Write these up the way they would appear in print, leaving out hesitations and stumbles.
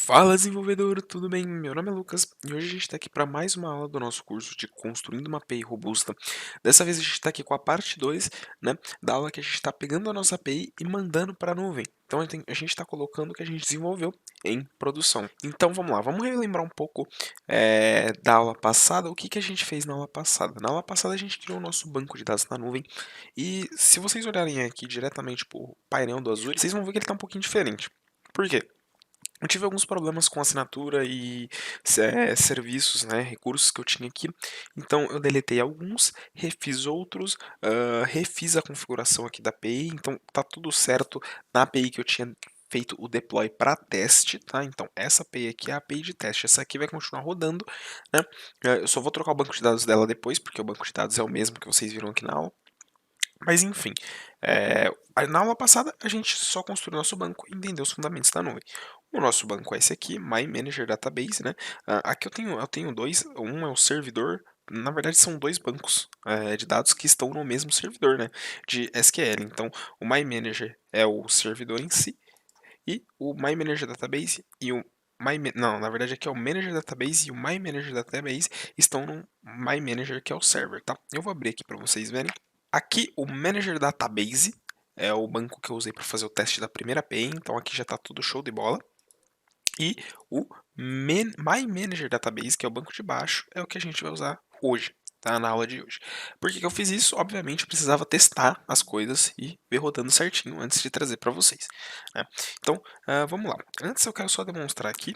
Fala desenvolvedor, tudo bem? Meu nome é Lucas e hoje a gente está aqui para mais uma aula do nosso curso de Construindo uma API Robusta. Dessa vez a gente está aqui com a parte 2, né, da aula que a gente está pegando a nossa API e mandando para a nuvem. Então a gente está colocando o que a gente desenvolveu em produção. Então vamos lá, vamos relembrar um pouco da aula passada, o que a gente fez na aula passada. Na aula passada a gente criou o nosso banco de dados na nuvem e se vocês olharem aqui diretamente para o painel do Azure, vocês vão ver que ele está um pouquinho diferente. Por quê? Eu tive alguns problemas com assinatura e serviços, né, recursos que eu tinha aqui. Então eu deletei alguns, refiz outros, refiz a configuração aqui da API. Então tá tudo certo na API que eu tinha feito o deploy para teste, tá? Então essa API aqui é a API de teste. Essa aqui vai continuar rodando, né? Eu só vou trocar o banco de dados dela depois, porque o banco de dados é o mesmo que vocês viram aqui na aula. Mas enfim, na aula passada a gente só construiu nosso banco e entendeu os fundamentos da nuvem. O nosso banco é esse aqui, My Manager Database, né? Aqui eu tenho dois, um é o servidor, na verdade são dois bancos de dados que estão no mesmo servidor, né? De SQL. Então, o My Manager é o servidor em si e o My Manager Database e o não, na verdade aqui é o Manager Database e o My Manager Database estão no My Manager que é o server, tá? Eu vou abrir aqui para vocês verem. Aqui o Manager Database é o banco que eu usei para fazer o teste da primeira API, então aqui já está tudo show de bola. E o My Manager Database, que é o banco de baixo, é o que a gente vai usar hoje, tá? Na aula de hoje. Por que eu fiz isso? Obviamente eu precisava testar as coisas e ver rodando certinho antes de trazer para vocês, né? Então, vamos lá. Antes eu quero só demonstrar aqui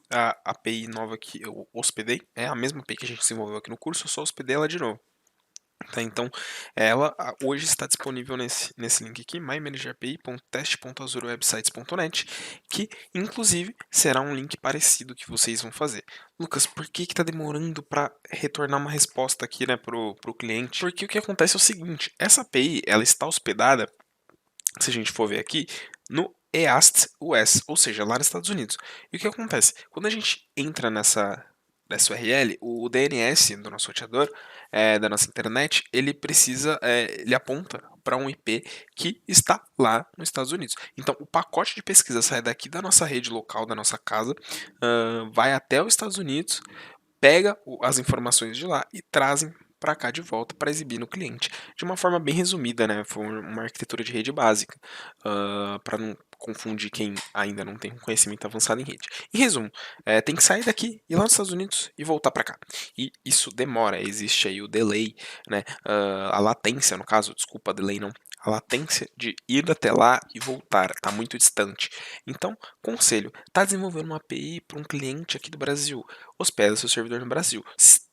a API nova que eu hospedei. É a mesma API que a gente desenvolveu aqui no curso, eu só hospedei ela de novo. Tá, então, ela hoje está disponível nesse link aqui, mymanagerAPI.test.azurewebsites.net, que inclusive será um link parecido que vocês vão fazer. Lucas, por que está demorando para retornar uma resposta aqui, né, pro cliente? Porque o que acontece é o seguinte, essa API ela está hospedada, se a gente for ver aqui, no EAST US, ou seja, lá nos Estados Unidos. E o que acontece? Quando a gente entra nessa URL, o DNS do nosso roteador, da nossa internet, ele aponta para um IP que está lá nos Estados Unidos. Então, o pacote de pesquisa sai daqui da nossa rede local, da nossa casa, vai até os Estados Unidos, pega as informações de lá e trazem para cá de volta para exibir no cliente. De uma forma bem resumida, né? Foi uma arquitetura de rede básica, para não confundir quem ainda não tem conhecimento avançado em rede. Em resumo, tem que sair daqui, ir lá nos Estados Unidos e voltar para cá. E isso demora, existe aí o delay, né? A latência, no caso, desculpa, delay não. A latência de ir até lá e voltar está muito distante. Então, conselho, está desenvolvendo uma API para um cliente aqui do Brasil, hospeda seu servidor no Brasil.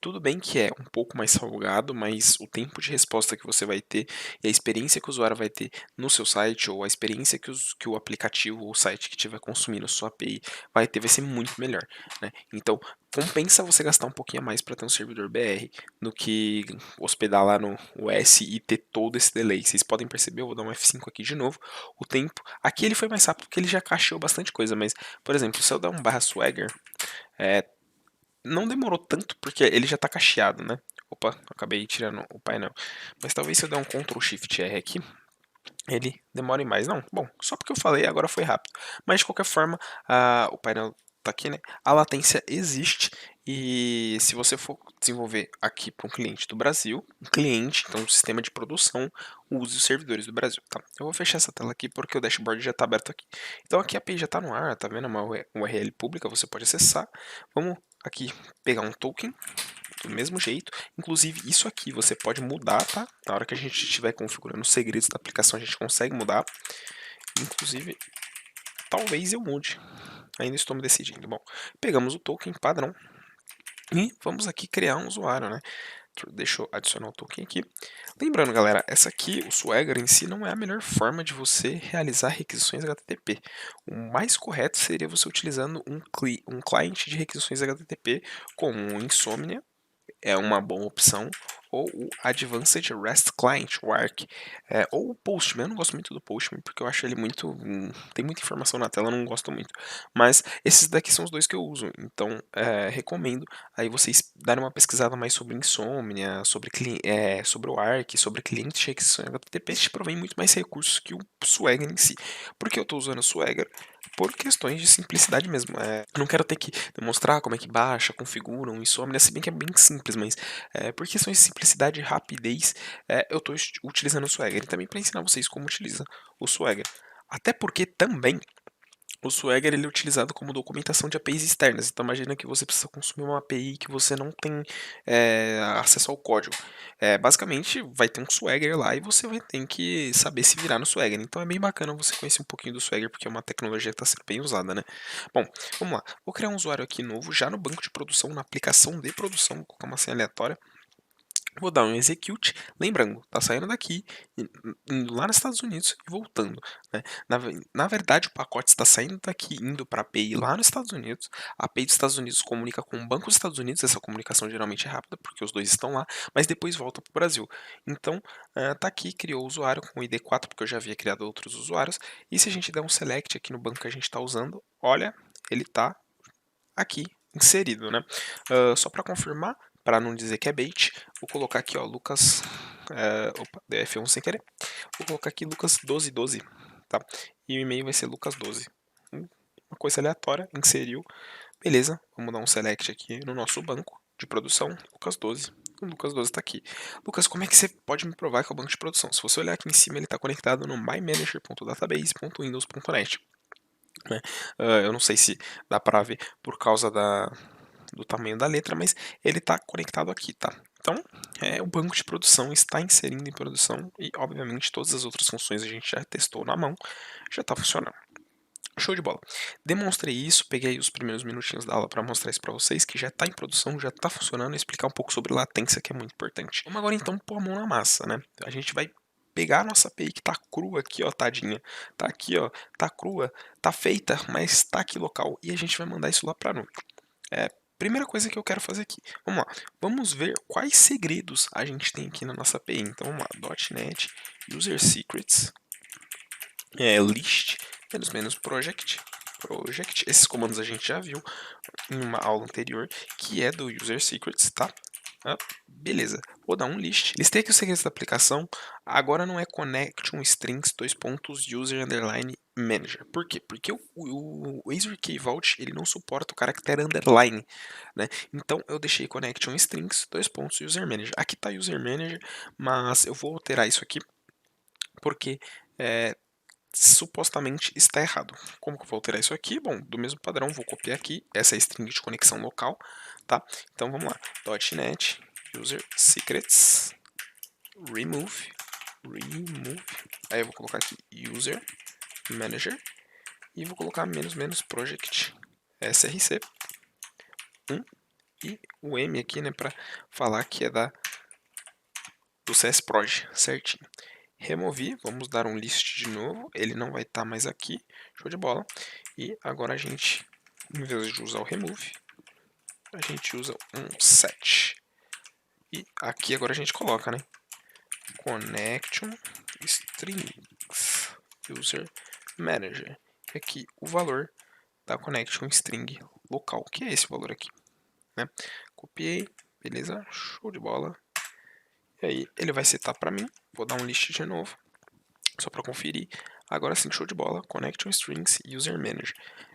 Tudo bem que é um pouco mais salgado, mas o tempo de resposta que você vai ter e a experiência que o usuário vai ter no seu site, ou a experiência que o aplicativo ou o site que estiver consumindo a sua API vai ser muito melhor, né? Então, compensa você gastar um pouquinho a mais para ter um servidor BR do que hospedar lá no US e ter todo esse delay. Vocês podem perceber, eu vou dar um F5 aqui de novo, o tempo. Aqui ele foi mais rápido porque ele já cacheou bastante coisa, mas, por exemplo, se eu der um /swagger, não demorou tanto porque ele já está cacheado, né? Opa, acabei tirando o painel. Mas talvez se eu der um Ctrl Shift R aqui, ele demore mais. Não, bom, só porque eu falei agora foi rápido. Mas de qualquer forma, o painel tá aqui, né? A latência existe e se você for desenvolver aqui para um cliente do Brasil, um cliente, então um sistema de produção, use os servidores do Brasil, tá? Eu vou fechar essa tela aqui porque o dashboard já está aberto aqui. Então aqui a API já está no ar, tá vendo? É uma URL pública, você pode acessar. Vamos aqui pegar um token do mesmo jeito. Inclusive, isso aqui você pode mudar, tá? Na hora que a gente estiver configurando os segredos da aplicação, a gente consegue mudar. Inclusive, talvez eu mude. Ainda estou me decidindo. Bom, pegamos o token padrão e vamos aqui criar um usuário, né? Deixa eu adicionar o token aqui. Lembrando, galera, essa aqui, o Swagger em si, não é a melhor forma de você realizar requisições HTTP. O mais correto seria você utilizando um cliente de requisições HTTP como o Insomnia, é uma boa opção, ou o Advanced REST Client, o ARC, ou o Postman. Eu não gosto muito do Postman porque eu acho ele muito, tem muita informação na tela, eu não gosto muito. Mas esses daqui são os dois que eu uso, então recomendo aí vocês darem uma pesquisada mais sobre insônia, sobre o ARC, sobre cliente checksum. O HTTP te provém muito mais recursos que o Swagger em si. Por que eu estou usando o Swagger? Por questões de simplicidade mesmo. Não quero ter que demonstrar como é que baixa, configura um insônia, se bem que é bem simples, mas por questões de simplicidade e rapidez, eu estou utilizando o Swagger. E também para ensinar vocês como utiliza o Swagger. Até porque também o Swagger ele é utilizado como documentação de APIs externas. Então imagina que você precisa consumir uma API que você não tem acesso ao código. Basicamente vai ter um Swagger lá e você vai ter que saber se virar no Swagger. Então é bem bacana você conhecer um pouquinho do Swagger porque é uma tecnologia que está sendo bem usada, né? Bom, vamos lá. Vou criar um usuário aqui novo já no banco de produção, na aplicação de produção. Vou colocar uma senha aleatória. Vou dar um execute, lembrando, tá saindo daqui, indo lá nos Estados Unidos e voltando. Né? Na verdade, o pacote está saindo daqui, indo para a API lá nos Estados Unidos. A API dos Estados Unidos comunica com o Banco dos Estados Unidos, essa comunicação geralmente é rápida, porque os dois estão lá, mas depois volta para o Brasil. Então, tá aqui, criou o usuário com o ID4, porque eu já havia criado outros usuários. E se a gente der um select aqui no banco que a gente está usando, olha, ele está aqui inserido, né? Só para confirmar, para não dizer que é bait, vou colocar aqui, ó, Lucas, opa, deu F1 sem querer, vou colocar aqui Lucas 1212, tá? E o e-mail vai ser Lucas12. Uma coisa aleatória, inseriu, beleza, vamos dar um select aqui no nosso banco de produção, Lucas12. O Lucas12 está aqui. Lucas, como é que você pode me provar que é o banco de produção? Se você olhar aqui em cima, ele está conectado no mymanager.database.windows.net. Né? Eu não sei se dá para ver por causa do tamanho da letra, mas ele está conectado aqui, tá? Então, o banco de produção está inserindo em produção e, obviamente, todas as outras funções a gente já testou na mão, já está funcionando. Show de bola. Demonstrei isso, peguei os primeiros minutinhos da aula para mostrar isso para vocês, que já está em produção, já está funcionando, e explicar um pouco sobre latência, que é muito importante. Vamos agora então pôr a mão na massa, né? A gente vai pegar a nossa API que está crua aqui, ó, tadinha. Tá aqui, ó, tá crua, tá feita, mas está aqui local, e a gente vai mandar isso lá para a nuvem. Primeira coisa que eu quero fazer aqui, vamos lá, vamos ver quais segredos a gente tem aqui na nossa API. Então vamos lá, .NET User Secrets, list, project, esses comandos a gente já viu em uma aula anterior, que é do User Secrets, tá? Beleza, vou dar um list. Listei aqui os segredos da aplicação. Agora não é connection strings user underline manager. Por quê? Porque o Azure Key Vault ele não suporta o caractere underline, né? Então eu deixei connection strings user manager. Aqui está user manager, mas eu vou alterar isso aqui porque supostamente está errado. Como que eu vou alterar isso aqui? Bom, do mesmo padrão, vou copiar aqui, essa é a string de conexão local, tá? Então vamos lá, .NET User Secrets remove, aí eu vou colocar aqui User Manager e vou colocar project src 1 e o M aqui, né, para falar que é do CSproj, certinho. Removi, vamos dar um list de novo, ele não vai estar mais aqui, show de bola. E agora a gente, em vez de usar o remove, a gente usa um set. E aqui agora a gente coloca, né, connection strings user manager. E aqui o valor da connection string local, que é esse valor aqui, né? Copiei, beleza, show de bola. E aí ele vai setar para mim, vou dar um list de novo, só para conferir. Agora sim, show de bola, connection strings user manager.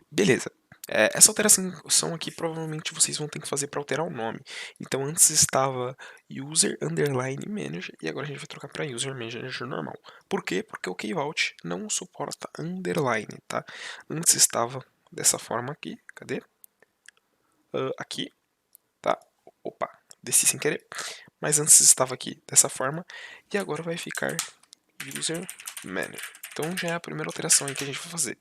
Beleza. Essa alteração aqui provavelmente vocês vão ter que fazer para alterar o nome. Então antes estava user underline manager e agora a gente vai trocar para user manager normal. Por quê? Porque o Key Vault não suporta underline, tá? Antes estava dessa forma aqui. Cadê? Aqui, tá? Opa, desci sem querer. Mas antes estava aqui dessa forma e agora vai ficar user manager. Então já é a primeira alteração aí que a gente vai fazer.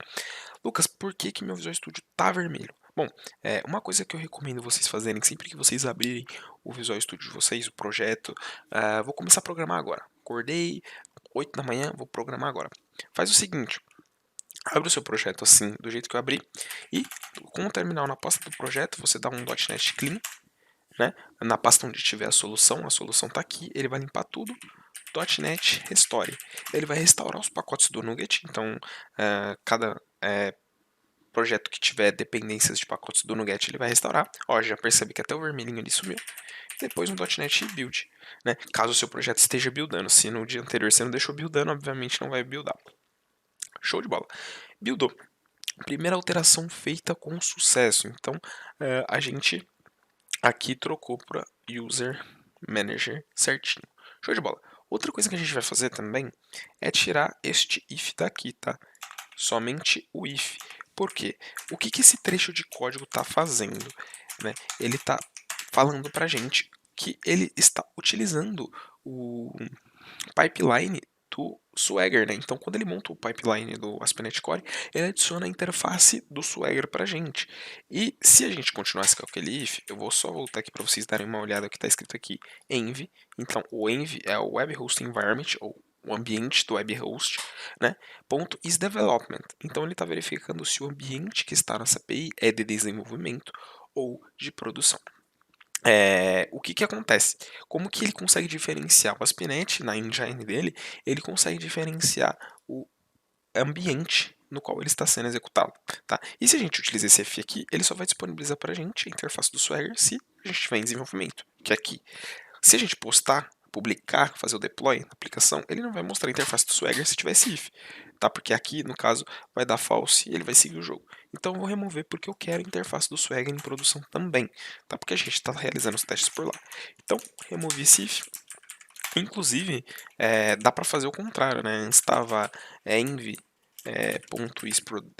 Lucas, por que meu Visual Studio tá vermelho? Bom, uma coisa que eu recomendo vocês fazerem sempre que vocês abrirem o Visual Studio de vocês, o projeto, vou começar a programar agora. Acordei, 8 da manhã, vou programar agora. Faz o seguinte, abre o seu projeto assim, do jeito que eu abri, e com o terminal na pasta do projeto, você dá um .NET Clean, né? Na pasta onde tiver a solução está aqui, ele vai limpar tudo, .NET Restore. Ele vai restaurar os pacotes do NuGet, então cada projeto que tiver dependências de pacotes do NuGet, ele vai restaurar. Ó, já percebi que até o vermelhinho ali sumiu. Depois no .NET Build, né? Caso o seu projeto esteja buildando. Se no dia anterior você não deixou buildando, obviamente não vai buildar. Show de bola. Buildou. Primeira alteração feita com sucesso. Então, a gente aqui trocou para User Manager certinho. Show de bola. Outra coisa que a gente vai fazer também é tirar este if daqui, tá? Somente o if. Por quê? O que esse trecho de código está fazendo? Né? Ele está falando para a gente que ele está utilizando o pipeline do Swagger, né? Então, quando ele monta o pipeline do ASP.NET Core, ele adiciona a interface do Swagger pra gente. E se a gente continuasse com aquele if, eu vou só voltar aqui para vocês darem uma olhada que está escrito aqui env. Então, o env é o Web Host Environment, ou o ambiente do web host, né? Ponto is development. Então, ele está verificando se o ambiente que está nessa API é de desenvolvimento ou de produção. O que acontece? Como que ele consegue diferenciar o ASP.NET na engine dele? Ele consegue diferenciar o ambiente no qual ele está sendo executado, tá? E se a gente utiliza esse F aqui, ele só vai disponibilizar para a gente a interface do Swagger se a gente estiver em desenvolvimento, que é aqui. Se a gente postar, publicar, fazer o deploy na aplicação, ele não vai mostrar a interface do Swagger se tiver esse if, tá? Porque aqui, no caso, vai dar false e ele vai seguir o jogo. Então eu vou remover porque eu quero a interface do Swagger em produção também, tá? Porque a gente está realizando os testes por lá. Então, removi esse if. Inclusive, dá para fazer o contrário, né? Antes estava env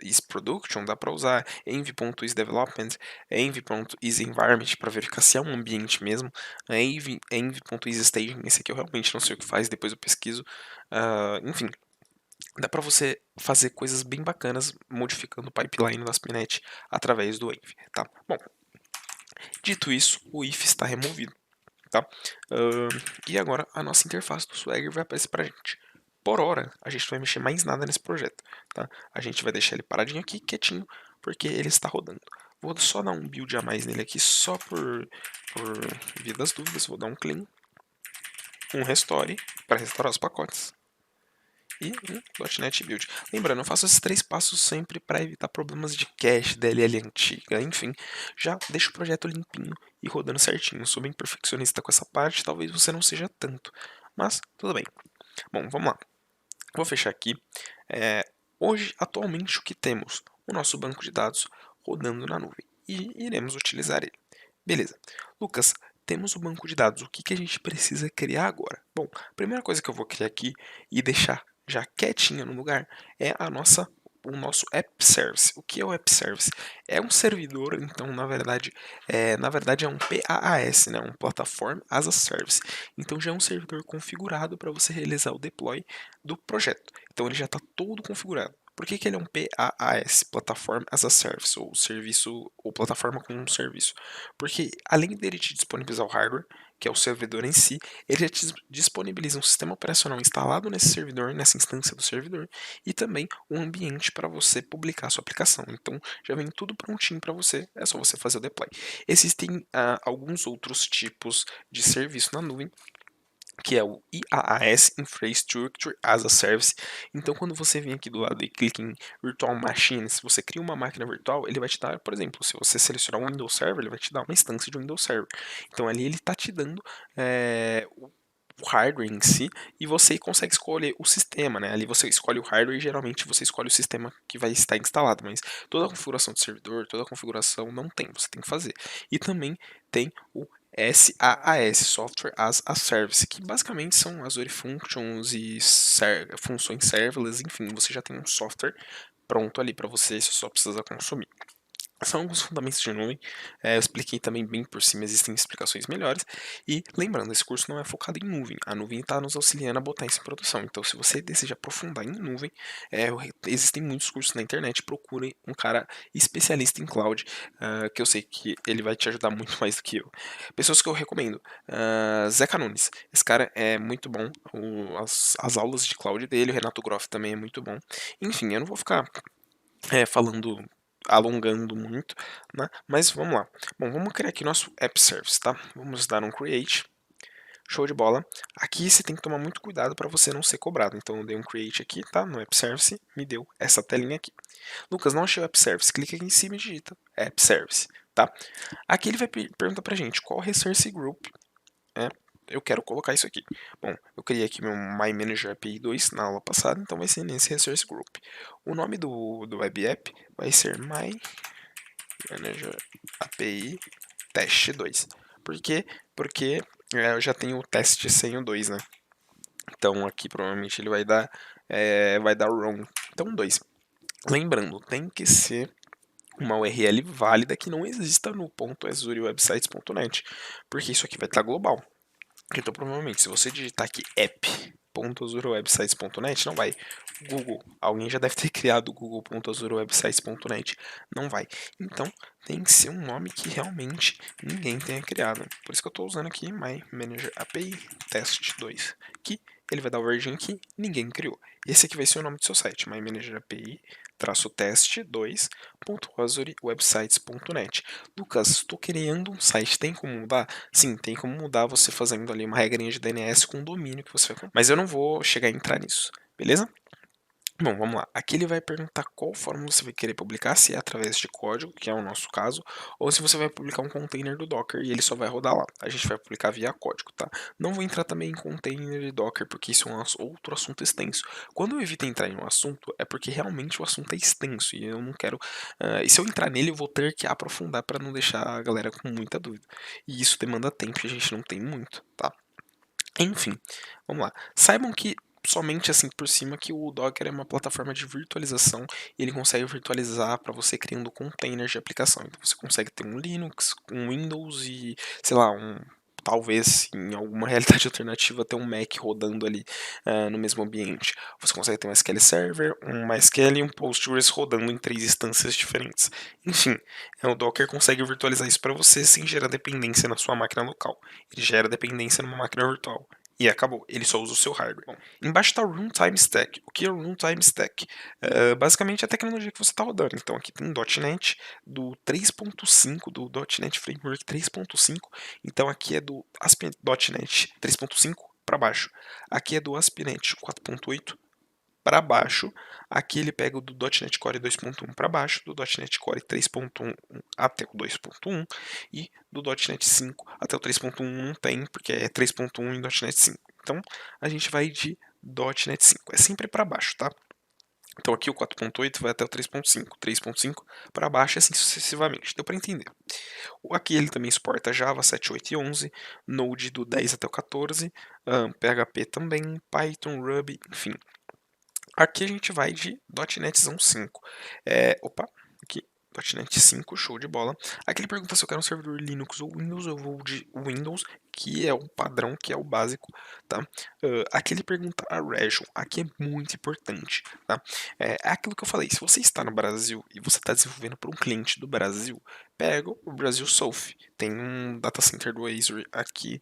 .isProduction, dá para usar env.isDevelopment, env.isEnvironment para verificar se é um ambiente mesmo, env.isStaging, esse aqui eu realmente não sei o que faz, depois eu pesquiso, enfim. Dá para você fazer coisas bem bacanas modificando o pipeline do ASP.NET através do env, tá? Bom, dito isso, o if está removido. Tá? E agora a nossa interface do Swagger vai aparecer pra gente. Por hora, a gente não vai mexer mais nada nesse projeto. Tá? A gente vai deixar ele paradinho aqui, quietinho, porque ele está rodando. Vou só dar um build a mais nele aqui, só por via das dúvidas. Vou dar um clean, um restore, para restaurar os pacotes. E um .NET Build. Lembrando, eu faço esses 3 passos sempre para evitar problemas de cache, DLL antiga, enfim. Já deixo o projeto limpinho e rodando certinho. Sou bem perfeccionista com essa parte, talvez você não seja tanto. Mas, tudo bem. Bom, vamos lá. Vou fechar aqui. Hoje, atualmente, o que temos? O nosso banco de dados rodando na nuvem. E iremos utilizar ele. Beleza. Lucas, temos o banco de dados. O que a gente precisa criar agora? Bom, a primeira coisa que eu vou criar aqui e deixar já quietinha no lugar é o nosso App Service. O que é o App Service? É um servidor, então na verdade é um PaaS, né? Um Platform as a Service. Então já é um servidor configurado para você realizar o deploy do projeto. Então ele já está todo configurado. Por que ele é um PaaS, Platform as a Service, ou serviço, ou plataforma com um serviço? Porque além dele te disponibilizar o hardware, que é o servidor em si, ele já te disponibiliza um sistema operacional instalado nesse servidor, nessa instância do servidor, e também um ambiente para você publicar a sua aplicação. Então já vem tudo prontinho para você, é só você fazer o deploy. Existem alguns outros tipos de serviço na nuvem, que é o IaaS, Infrastructure as a Service. Então, quando você vem aqui do lado e clica em Virtual Machine, se você cria uma máquina virtual, ele vai te dar, por exemplo, se você selecionar um Windows Server, ele vai te dar uma instância de Windows Server. Então, ali ele está te dando o hardware em si, e você consegue escolher o sistema, né? Ali você escolhe o hardware e geralmente você escolhe o sistema que vai estar instalado, mas toda a configuração do servidor, toda a configuração não tem, você tem que fazer. E também tem o SaaS, Software as a Service, que basicamente são Azure Functions e funções serverless, enfim, você já tem um software pronto ali para você, você só precisa consumir. São alguns fundamentos de nuvem, eu expliquei também bem por cima, existem explicações melhores, e lembrando, esse curso não é focado em nuvem, a nuvem está nos auxiliando a botar isso em produção, então se você deseja aprofundar em nuvem, existem muitos cursos na internet, procure um cara especialista em cloud, que eu sei que ele vai te ajudar muito mais do que eu. Pessoas que eu recomendo, Zeca Nunes, esse cara é muito bom, as aulas de cloud dele, o Renato Groff também é muito bom, enfim, eu não vou ficar falando alongando muito, né? Mas vamos lá. Bom, vamos criar aqui nosso app service, tá? Vamos dar um create. Show de bola. Aqui você tem que tomar muito cuidado para você não ser cobrado. Então eu dei um create aqui, tá? No app service, me deu essa telinha aqui. Lucas, não achei o app service. Clica aqui em cima e digita app service, tá? Aqui ele vai perguntar pra gente qual resource group eu quero colocar isso aqui. Bom, eu criei aqui meu My Manager API 2 na aula passada, então vai ser nesse resource group. O nome do web app vai ser My Manager API Teste 2. Por quê? Porque eu já tenho o teste sem o 2, né? Então aqui provavelmente ele vai dar wrong. Então 2. Lembrando, tem que ser uma URL válida que não exista no .azurewebsites.net, porque isso aqui vai estar global. Então provavelmente se você digitar aqui app.azurewebsites.net, não vai. Google, alguém já deve ter criado google.azurewebsites.net, não vai. Então tem que ser um nome que realmente ninguém tenha criado. Por isso que eu estou usando aqui My Manager API Test 2, que ele vai dar o verdinho que ninguém criou. Esse aqui vai ser o nome do seu site, My Manager API teste 2.azurewebsites.net. Lucas, estou criando um site, tem como mudar? Sim, tem como mudar você fazendo ali uma regrinha de DNS com o domínio que você vai comprar. Mas eu não vou chegar a entrar nisso, beleza? Bom, vamos lá. Aqui ele vai perguntar qual forma você vai querer publicar, se é através de código, que é o nosso caso, ou se você vai publicar um container do Docker e ele só vai rodar lá. A gente vai publicar via código, tá? Não vou entrar também em container de Docker, porque isso é um outro assunto extenso. Quando eu evito entrar em um assunto, é porque realmente o assunto é extenso e eu não quero. E se eu entrar nele, eu vou ter que aprofundar para não deixar a galera com muita dúvida. E isso demanda tempo e a gente não tem muito, tá? Enfim, vamos lá. Saibam que somente assim por cima que o Docker é uma plataforma de virtualização e ele consegue virtualizar para você criando containers de aplicação. Então você consegue ter um Linux, um Windows e, sei lá, talvez em alguma realidade alternativa ter um Mac rodando ali no mesmo ambiente. Você consegue ter um SQL Server, um MySQL e um Postgres rodando em 3 instâncias diferentes. Enfim, o Docker consegue virtualizar isso para você sem gerar dependência na sua máquina local. Ele gera dependência numa máquina virtual. E acabou, ele só usa o seu hardware. Bom, embaixo está o Runtime Stack. O que é o Runtime Stack? Basicamente é a tecnologia que você está rodando. Então aqui tem .NET do 3.5, do .NET Framework 3.5. Então aqui é do ASP.NET 3.5 para baixo. Aqui é do ASP.NET 4.8 para baixo. Aqui ele pega o do .NET Core 2.1 para baixo, do .NET Core 3.1 até o 2.1 e do .NET 5 até o 3.1 não tem, porque é 3.1 em .NET 5. Então a gente vai de .NET 5, é sempre para baixo, tá? Então aqui o 4.8 vai até o 3.5, 3.5 para baixo e assim sucessivamente. Deu para entender. Aqui ele também suporta Java 7, 8 e 11, Node do 10 até o 14, PHP também, Python, Ruby, enfim. Aqui a gente vai de .NETzão 5. Opa, aqui, .NET 5, show de bola. Aqui ele pergunta se eu quero um servidor Linux ou Windows, eu vou de Windows, que é o padrão, que é o básico, tá? Aqui ele pergunta a region, aqui é muito importante, tá? É aquilo que eu falei, se você está no Brasil e você está desenvolvendo para um cliente do Brasil, pega o Brasil South. Tem um data center do Azure aqui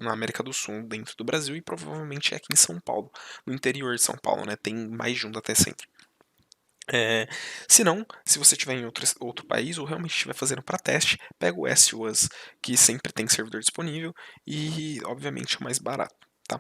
na América do Sul, dentro do Brasil, e provavelmente é aqui em São Paulo, no interior de São Paulo, né? Tem mais de um data center. Se não, se você estiver em outro país ou realmente estiver fazendo para teste, pega o SWAS, que sempre tem servidor disponível e, obviamente, é mais barato, tá?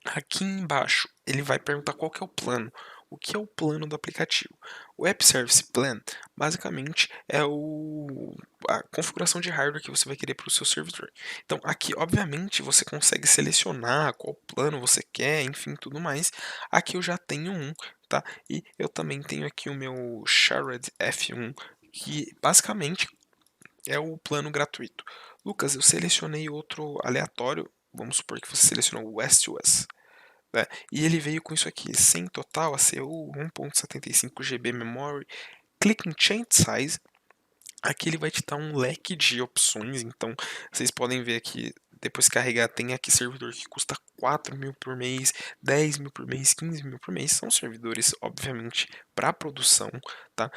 Aqui embaixo, ele vai perguntar qual que é o plano. O que é o plano do aplicativo? O App Service Plan, basicamente, é a configuração de hardware que você vai querer para o seu servidor. Então, aqui, obviamente, você consegue selecionar qual plano você quer, enfim, tudo mais. Aqui eu já tenho um, tá? E eu também tenho aqui o meu Shared F1, que basicamente é o plano gratuito. Lucas, eu selecionei outro aleatório. Vamos supor que você selecionou o WestOS. Né? E ele veio com isso aqui, sem total ACU, 1.75 GB memory, click em Change Size, aqui ele vai te dar um leque de opções, então vocês podem ver aqui, depois que carregar, tem aqui servidor que custa 4.000 por mês, 10.000 por mês, 15.000 por mês, são servidores, obviamente, para produção, tá?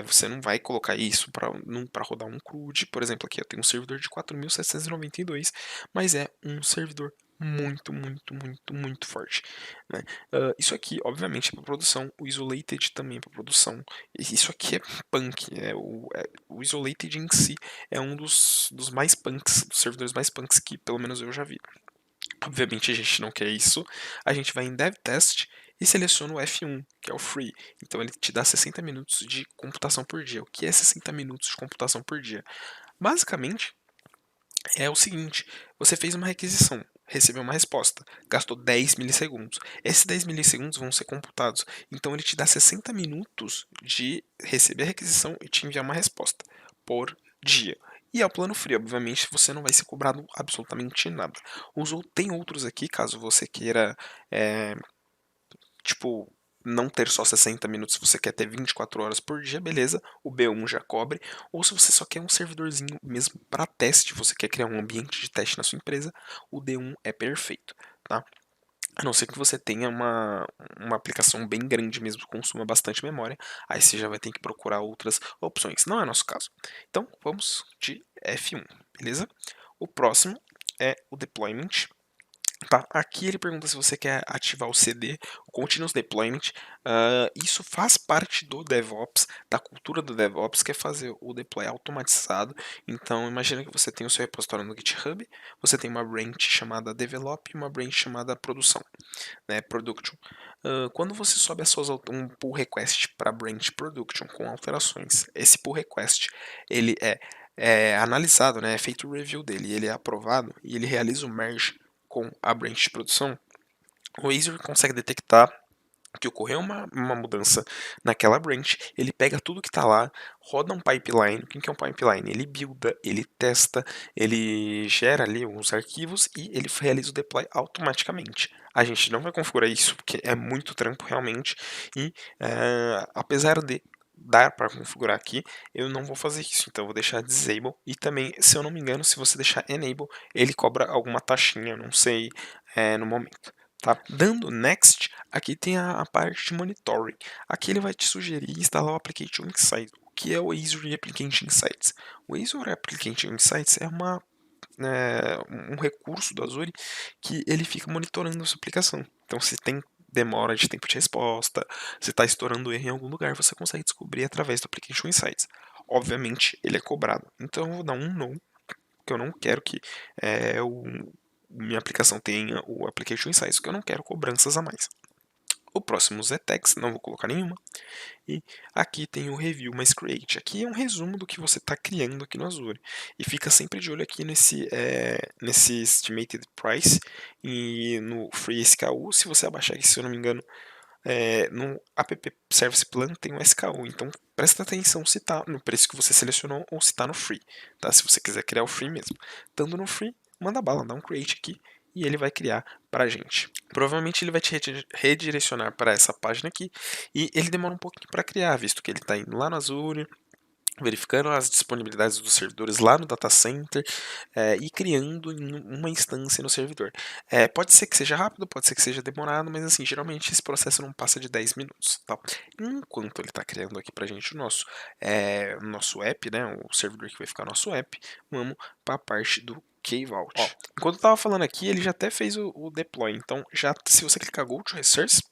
Você não vai colocar isso para rodar um CRUD, por exemplo, aqui eu tenho um servidor de 4.792, mas é um servidor muito, muito, muito, muito forte, né. Isso aqui, obviamente, é para produção, o isolated também é para produção. Isso aqui é punk, o isolated em si é um dos mais punks, dos servidores mais punks que pelo menos eu já vi. Obviamente a gente não quer isso, a gente vai em Dev Test e seleciona o F1, que é o Free. Então ele te dá 60 minutos de computação por dia. O que é 60 minutos de computação por dia? Basicamente é o seguinte: você fez uma requisição, recebeu uma resposta, gastou 10 milissegundos. Esses 10 milissegundos vão ser computados. Então ele te dá 60 minutos de receber a requisição e te enviar uma resposta por dia. E é o plano free, obviamente você não vai ser cobrado absolutamente nada. Tem outros aqui, caso você queira, é, tipo, não ter só 60 minutos, se você quer ter 24 horas por dia, beleza, o B1 já cobre. Ou se você só quer um servidorzinho mesmo para teste, você quer criar um ambiente de teste na sua empresa, o D1 é perfeito, tá? A não ser que você tenha uma aplicação bem grande mesmo, que consuma bastante memória, aí você já vai ter que procurar outras opções. Não é nosso caso. Então, vamos de F1, beleza? O próximo é o deployment. Tá, aqui ele pergunta se você quer ativar o CD, o Continuous Deployment. Isso faz parte do DevOps, da cultura do DevOps, que é fazer o deploy automatizado. Então, imagina que você tem o seu repositório no GitHub, você tem uma branch chamada Develop e uma branch chamada Produção, né, Production. Quando você sobe um pull request para branch Production com alterações, esse pull request ele é analisado, né, é feito o review dele, ele é aprovado e ele realiza o merge com a branch de produção. O Azure consegue detectar que ocorreu uma mudança naquela branch, ele pega tudo que está lá, roda um pipeline. O que é um pipeline? Ele builda, ele testa, ele gera ali uns arquivos e ele realiza o deploy automaticamente. A gente não vai configurar isso porque é muito trampo realmente e apesar de dar para configurar aqui, eu não vou fazer isso, então eu vou deixar disable e também, se eu não me engano, se você deixar enable, ele cobra alguma taxinha, não sei no momento. Tá? Dando Next, aqui tem a parte de monitoring. Aqui ele vai te sugerir instalar o Application Insights. O que é o Azure Application Insights? O Azure Application Insights um recurso do Azure que ele fica monitorando a sua aplicação. Então, se tem demora de tempo de resposta, se está estourando erro em algum lugar, você consegue descobrir através do Application Insights. Obviamente, ele é cobrado. Então, eu vou dar um no, porque eu não quero que minha aplicação tenha o Application Insights, porque eu não quero cobranças a mais. O próximo Zetex, não vou colocar nenhuma. E aqui tem o Review mais Create. Aqui é um resumo do que você está criando aqui no Azure. E fica sempre de olho aqui nesse Estimated Price e no Free SKU. Se você abaixar aqui, se eu não me engano, no App Service Plan tem o SKU. Então presta atenção se está no preço que você selecionou ou se está no Free. Tá? Se você quiser criar o Free mesmo. Estando no Free, manda bala, dá um Create aqui e ele vai criar para a gente. Provavelmente ele vai te redirecionar para essa página aqui e ele demora um pouquinho para criar, visto que ele está indo lá no Azure, verificando as disponibilidades dos servidores lá no data center e criando uma instância no servidor. Pode ser que seja rápido, pode ser que seja demorado, mas assim, geralmente esse processo não passa de 10 minutos. Tá? Enquanto ele está criando aqui para a gente o nosso app, né, o servidor que vai ficar nosso app, vamos para a parte do Kvault. Enquanto eu estava falando aqui, ele já até fez o deploy, então se você clicar Go to Resource,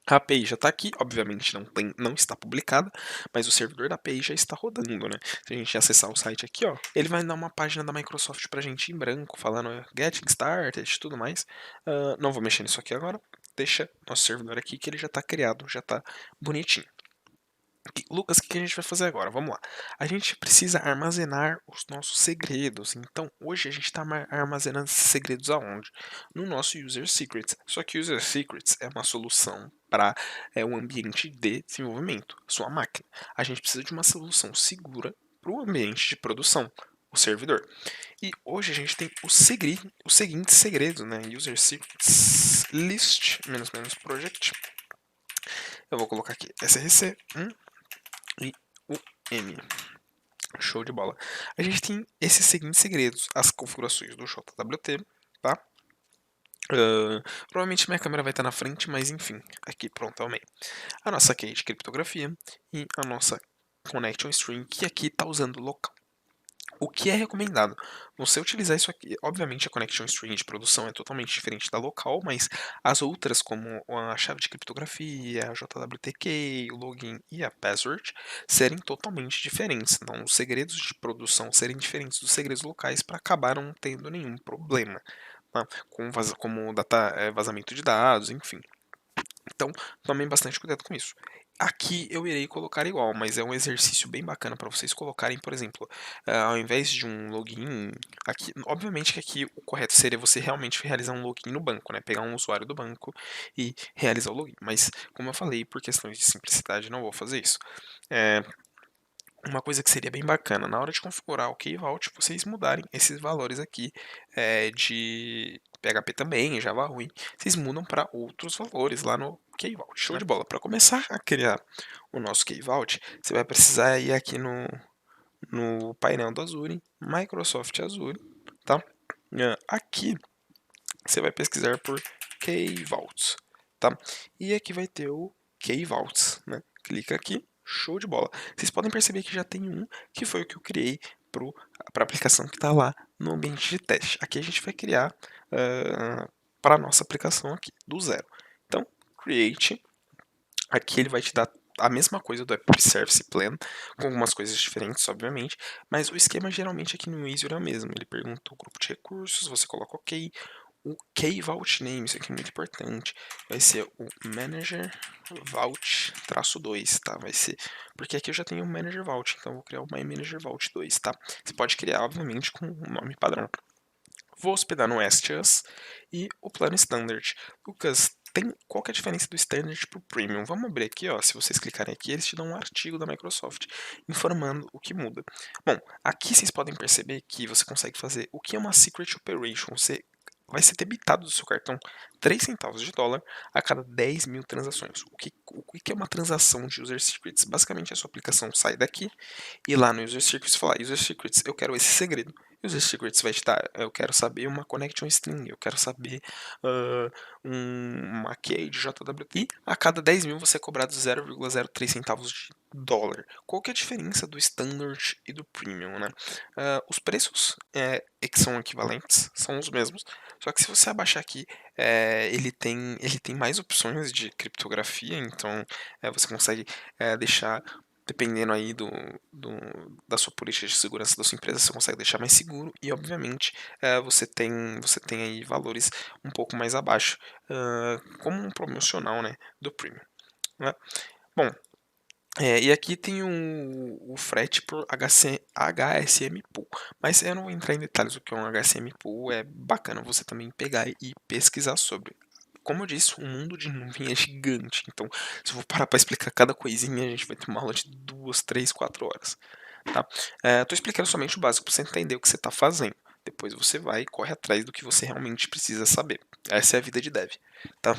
a API já está aqui, obviamente não está publicada, mas o servidor da API já está rodando, né? Se a gente acessar o site aqui, ó, ele vai dar uma página da Microsoft pra gente em branco, falando Getting Started e tudo mais. Não vou mexer nisso aqui agora, deixa nosso servidor aqui que ele já está criado, já está bonitinho. Lucas, o que a gente vai fazer agora? Vamos lá. A gente precisa armazenar os nossos segredos. Então, hoje a gente está armazenando esses segredos aonde? No nosso User Secrets. Só que User Secrets é uma solução para um ambiente de desenvolvimento, sua máquina. A gente precisa de uma solução segura para o ambiente de produção, o servidor. E hoje a gente tem os seguintes segredos, né? User Secrets List, menos project. Eu vou colocar aqui src e o M. Show de bola. A gente tem esses seguintes segredos: as configurações do JWT, tá? Provavelmente minha câmera vai estar na frente, mas enfim, aqui pronto, é o meio. A nossa key de criptografia e a nossa connection string, que aqui está usando local. O que é recomendado? Você utilizar isso aqui, obviamente a connection string de produção é totalmente diferente da local, mas as outras, como a chave de criptografia, a JWTK, o login e a password, serem totalmente diferentes. Então, os segredos de produção serem diferentes dos segredos locais para acabar não tendo nenhum problema, tá? Como vazamento de dados, enfim. Então, tomem bastante cuidado com isso. Aqui eu irei colocar igual, mas é um exercício bem bacana para vocês colocarem, por exemplo, ao invés de um login, aqui, obviamente que aqui o correto seria você realmente realizar um login no banco, né? Pegar um usuário do banco e realizar o login. Mas, como eu falei, por questões de simplicidade, não vou fazer isso. É, uma coisa que seria bem bacana, na hora de configurar o Key-Vault, vocês mudarem esses valores aqui de PHP também, Java ruim, vocês mudam para outros valores lá no Key-Vault. Show de bola. Para começar a criar o nosso Key-Vault, você vai precisar ir aqui no painel do Azure, Microsoft Azure, tá? Aqui você vai pesquisar por Key-Vaults, tá? E aqui vai ter o Key-Vaults, né? Clica aqui. Show de bola. Vocês podem perceber que já tem um, que foi o que eu criei para a aplicação que está lá no ambiente de teste. Aqui a gente vai criar para a nossa aplicação aqui, do zero. Então, create. Aqui ele vai te dar a mesma coisa do App Service Plan, com algumas coisas diferentes, obviamente, mas o esquema geralmente aqui no Azure é o mesmo. Ele pergunta o grupo de recursos, você coloca OK. O Key Vault Name, isso aqui é muito importante, vai ser o Manager Vault-2, tá? Vai ser, porque aqui eu já tenho o Manager Vault, então eu vou criar o My Manager Vault 2, tá? Você pode criar, obviamente, com um nome padrão. Vou hospedar no STS e o plano Standard. Lucas, qual que é a diferença do Standard para o Premium? Vamos abrir aqui, ó. Se vocês clicarem aqui, eles te dão um artigo da Microsoft informando o que muda. Bom, aqui vocês podem perceber que você consegue fazer o que é uma Secret Operation. Você vai ser debitado do seu cartão 3 centavos de dólar a cada 10 mil transações. O que é uma transação de User Secrets? Basicamente, a sua aplicação sai daqui e lá no User Secrets falar, User Secrets, eu quero esse segredo. User Secrets vai te dar, eu quero saber uma connection string, eu quero saber uma key de JWT. E a cada 10 mil você é cobrado 0,03 centavos de dólar. Qual que é a diferença do Standard e do Premium, né? Os preços que são equivalentes, são os mesmos, só que se você abaixar aqui, ele tem mais opções de criptografia, então você consegue deixar, dependendo aí da sua política de segurança da sua empresa, você consegue deixar mais seguro e, obviamente, você tem aí valores um pouco mais abaixo, como um promocional, né, do Premium, né? Bom, e aqui tem o frete por HSM Pool, mas eu não vou entrar em detalhes do que é um HSM Pool, é bacana você também pegar e pesquisar sobre. Como eu disse, o mundo de nuvem é gigante, então se eu for parar para explicar cada coisinha, a gente vai ter uma aula de 2, 3, 4 horas. Tá? Estou explicando somente o básico para você entender o que você está fazendo. Depois você vai e corre atrás do que você realmente precisa saber. Essa é a vida de dev. Tá?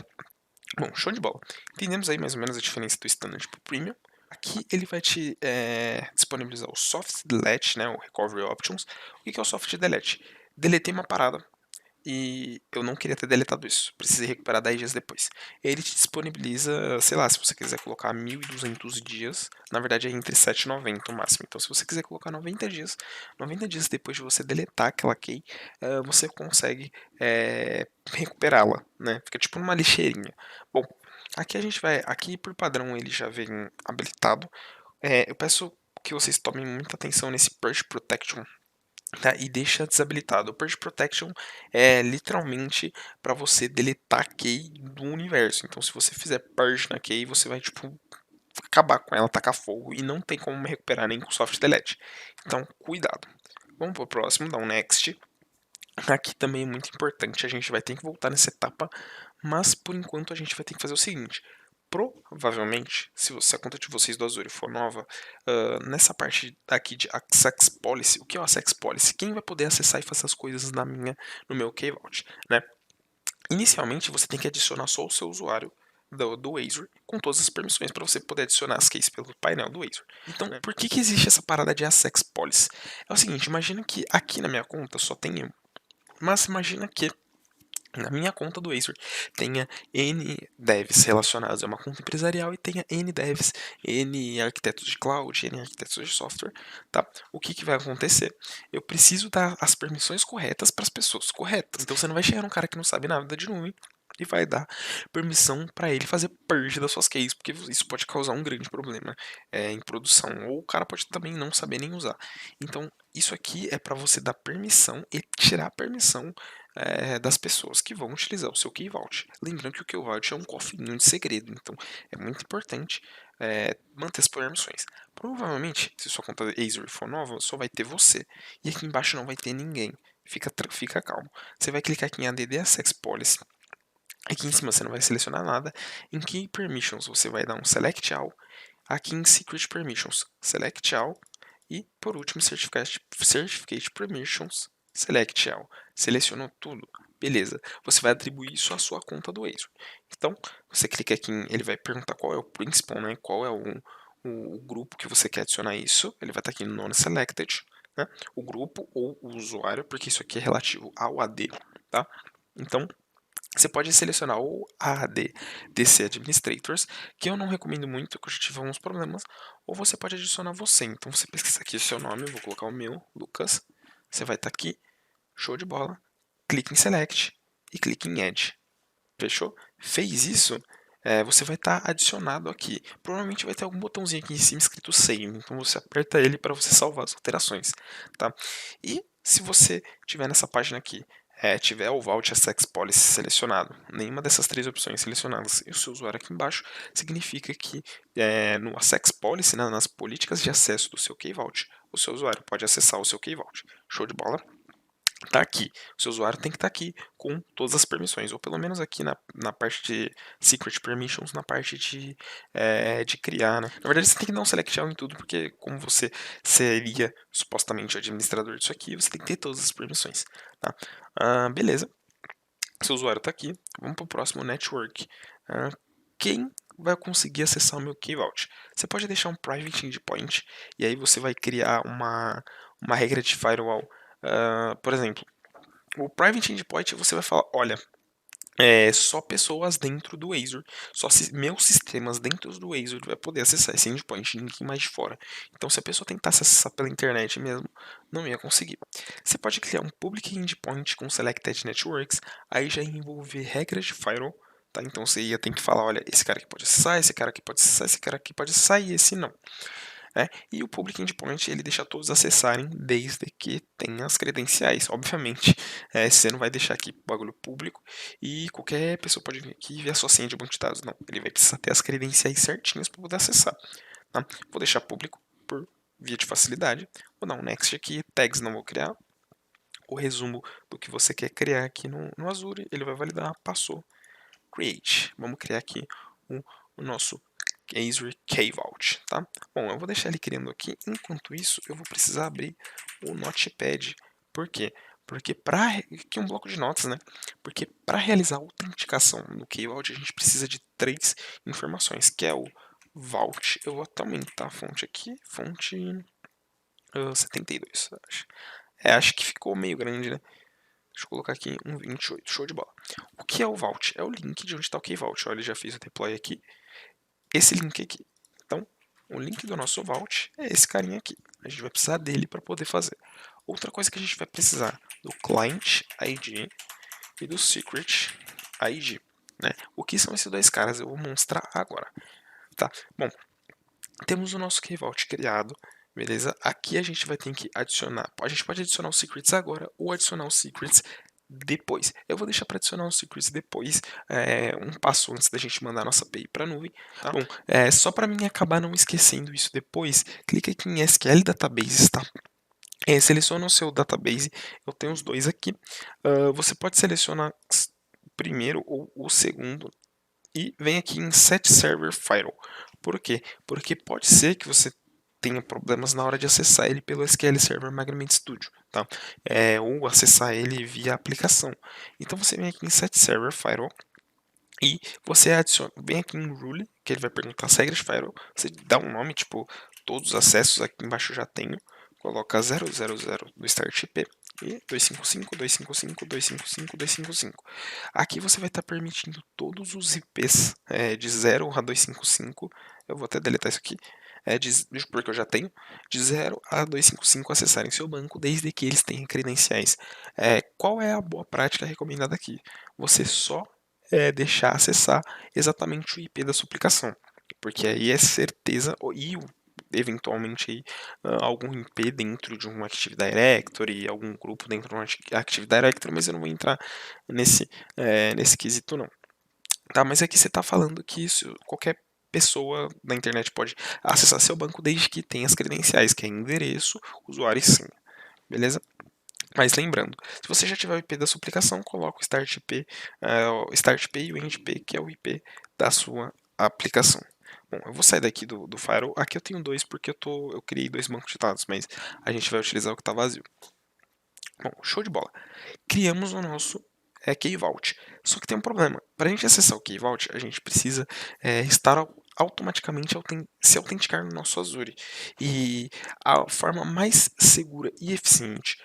Bom, show de bola. Entendemos aí mais ou menos a diferença do Standard para o Premium. Aqui ele vai te disponibilizar o Soft Delete, né, o Recovery Options. O que é o Soft Delete? Deletei uma parada e eu não queria ter deletado isso. Precisei recuperar 10 dias depois. Ele te disponibiliza, sei lá, se você quiser colocar 1.200 dias, na verdade é entre 7 e 90 o máximo. Então se você quiser colocar 90 dias depois de você deletar aquela key, você consegue recuperá-la, né? Fica tipo numa lixeirinha. Bom, aqui por padrão ele já vem habilitado. Eu peço que vocês tomem muita atenção nesse Purge Protection, tá? E deixa desabilitado. O Purge Protection é literalmente para você deletar a key do universo. Então, se você fizer purge na key, você vai tipo acabar com ela, tacar fogo e não tem como recuperar nem com soft delete. Então, cuidado. Vamos pro próximo, dar um next. Aqui também é muito importante, a gente vai ter que voltar nessa etapa, mas por enquanto a gente vai ter que fazer o seguinte. Provavelmente, se a conta de vocês do Azure for nova, nessa parte aqui de Access Policy, o que é o Access Policy? Quem vai poder acessar e fazer as coisas no meu Key-Vault, né? Inicialmente, você tem que adicionar só o seu usuário do Azure com todas as permissões para você poder adicionar as keys pelo painel do Azure. Então, por que existe essa parada de Access Policy? É o seguinte, imagina que aqui na minha conta só tem eu, mas imagina que na minha conta do Azure tenha N devs relacionados a uma conta empresarial e tenha N devs, N arquitetos de cloud, N arquitetos de software, tá? O que vai acontecer? Eu preciso dar as permissões corretas para as pessoas corretas. Então você não vai chegar num cara que não sabe nada de nuvem e vai dar permissão para ele fazer purge das suas keys, porque isso pode causar um grande problema em produção, ou o cara pode também não saber nem usar. Então, isso aqui é para você dar permissão e tirar a permissão das pessoas que vão utilizar o seu Key Vault. Lembrando que o Key Vault é um cofrinho de segredo, então é muito importante manter as permissões. Provavelmente, se sua conta Azure for nova, só vai ter você, e aqui embaixo não vai ter ninguém. Fica calmo. Você vai clicar aqui em Add Access Policy. Aqui em cima você não vai selecionar nada. Em Key Permissions você vai dar um Select All. Aqui em Secret Permissions, Select All. E por último, Certificate Permissions, Select All. Selecionou tudo. Beleza. Você vai atribuir isso à sua conta do Azure. Então, você clica aqui, ele vai perguntar qual é o principal, né? Qual é o grupo que você quer adicionar isso. Ele vai estar aqui no Non-Selected, né? O grupo ou o usuário, porque isso aqui é relativo ao AD, tá? Então, você pode selecionar o AD DC Administrators, que eu não recomendo muito, que eu já tive alguns problemas, ou você pode adicionar você. Então você pesquisa aqui o seu nome, eu vou colocar o meu, Lucas. Você vai estar aqui, show de bola. Clique em Select e clique em Add. Fechou? Fez isso, você vai estar adicionado aqui. Provavelmente vai ter algum botãozinho aqui em cima escrito Save, então você aperta ele para você salvar as alterações. Tá? E se você tiver nessa página aqui, tiver o Vault Access Policy selecionado, nenhuma dessas três opções selecionadas e o seu usuário aqui embaixo, significa que no Access Policy, né, nas políticas de acesso do seu Key Vault, o seu usuário pode acessar o seu Key Vault. Show de bola? Tá aqui. O seu usuário tem que estar aqui com todas as permissões, ou pelo menos aqui na parte de Secret Permissions, na parte de criar, né? Na verdade, você tem que dar um select all em tudo, porque como você seria supostamente o administrador disso aqui, você tem que ter todas as permissões, tá? Beleza. Seu usuário está aqui. Vamos para o próximo network. Quem vai conseguir acessar o meu Key Vault? Você pode deixar um private endpoint, e aí você vai criar uma regra de firewall. Por exemplo, o private endpoint você vai falar, olha, só pessoas dentro do Azure, só meus sistemas dentro do Azure vai poder acessar esse endpoint, ninguém mais de fora. Então, se a pessoa tentasse acessar pela internet mesmo, não ia conseguir. Você pode criar um public endpoint com selected networks, aí já envolver regras de firewall, tá? Então você ia ter que falar, olha, esse cara aqui pode acessar, esse cara aqui pode acessar, esse cara aqui pode acessar e esse não. E o Public Endpoint ele deixa todos acessarem desde que tenha as credenciais. Obviamente, você não vai deixar aqui bagulho público e qualquer pessoa pode vir aqui e ver a sua senha de banco de dados. Não, ele vai precisar ter as credenciais certinhas para poder acessar. Tá? Vou deixar público por via de facilidade. Vou dar um next aqui, tags não vou criar. O resumo do que você quer criar aqui no Azure, ele vai validar, passou, create. Vamos criar aqui o nosso Azure Key Vault, tá? Bom, eu vou deixar ele criando aqui. Enquanto isso, eu vou precisar abrir o Notepad. Por quê? Porque aqui é um bloco de notas, né? Porque para realizar a autenticação no Key Vault, a gente precisa de três informações, que é o Vault. Eu vou até aumentar a fonte aqui, fonte 72, acho. Acho que ficou meio grande, né? Deixa eu colocar aqui um 28, show de bola. O que é o Vault? É o link de onde está o Key Vault. Olha, ele já fez o deploy aqui. Esse link aqui. Então, o link do nosso Vault é esse carinha aqui. A gente vai precisar dele para poder fazer. Outra coisa que a gente vai precisar do Client ID e do Secret ID. Né? O que são esses dois caras? Eu vou mostrar agora. Tá? Bom, temos o nosso Key Vault criado. Beleza? Aqui a gente vai ter que adicionar. A gente pode adicionar os secrets agora ou adicionar os secrets depois. Eu vou deixar para adicionar os secrets depois, um passo antes da gente mandar a nossa API para a nuvem. Tá? Bom, só para mim acabar não esquecendo isso depois, clica aqui em SQL Databases, tá? Seleciona o seu database, eu tenho os dois aqui. Você pode selecionar o primeiro ou o segundo e vem aqui em Set Server Firewall. Por quê? Porque pode ser que você tenha problemas na hora de acessar ele pelo SQL Server Magnet Studio, tá? Ou acessar ele via aplicação. Então você vem aqui em Set Server Firewall e você adiciona, vem aqui em Rule, que ele vai perguntar as regras de firewall, você dá um nome, tipo, todos os acessos aqui embaixo eu já tenho, coloca 000 do Start IP e 255, 255, 255, 255. Aqui você vai estar permitindo todos os IPs de 0 a 255. Eu vou até deletar isso aqui. Porque eu já tenho, de 0 a 255 acessarem seu banco, desde que eles tenham credenciais. Qual é a boa prática recomendada aqui? Você só deixar acessar exatamente o IP da sua aplicação, porque aí é certeza, e eventualmente aí, algum IP dentro de um Active Directory, algum grupo dentro de um Active Directory, mas eu não vou entrar nesse quesito não. Tá, mas aqui você está falando que isso, qualquer pessoa na internet pode acessar seu banco desde que tenha as credenciais, que é endereço, usuário e senha, beleza? Mas lembrando, se você já tiver o IP da sua aplicação, coloca o Start IP, o Start IP e o End IP, que é o IP da sua aplicação. Bom, eu vou sair daqui do Firewall. Aqui eu tenho dois porque eu criei dois bancos de dados, mas a gente vai utilizar o que está vazio. Bom, show de bola. Criamos o nosso Key Vault. Só que tem um problema. Para a gente acessar o Key Vault, a gente precisa estar automaticamente se autenticar no nosso Azure. E a forma mais segura e eficiente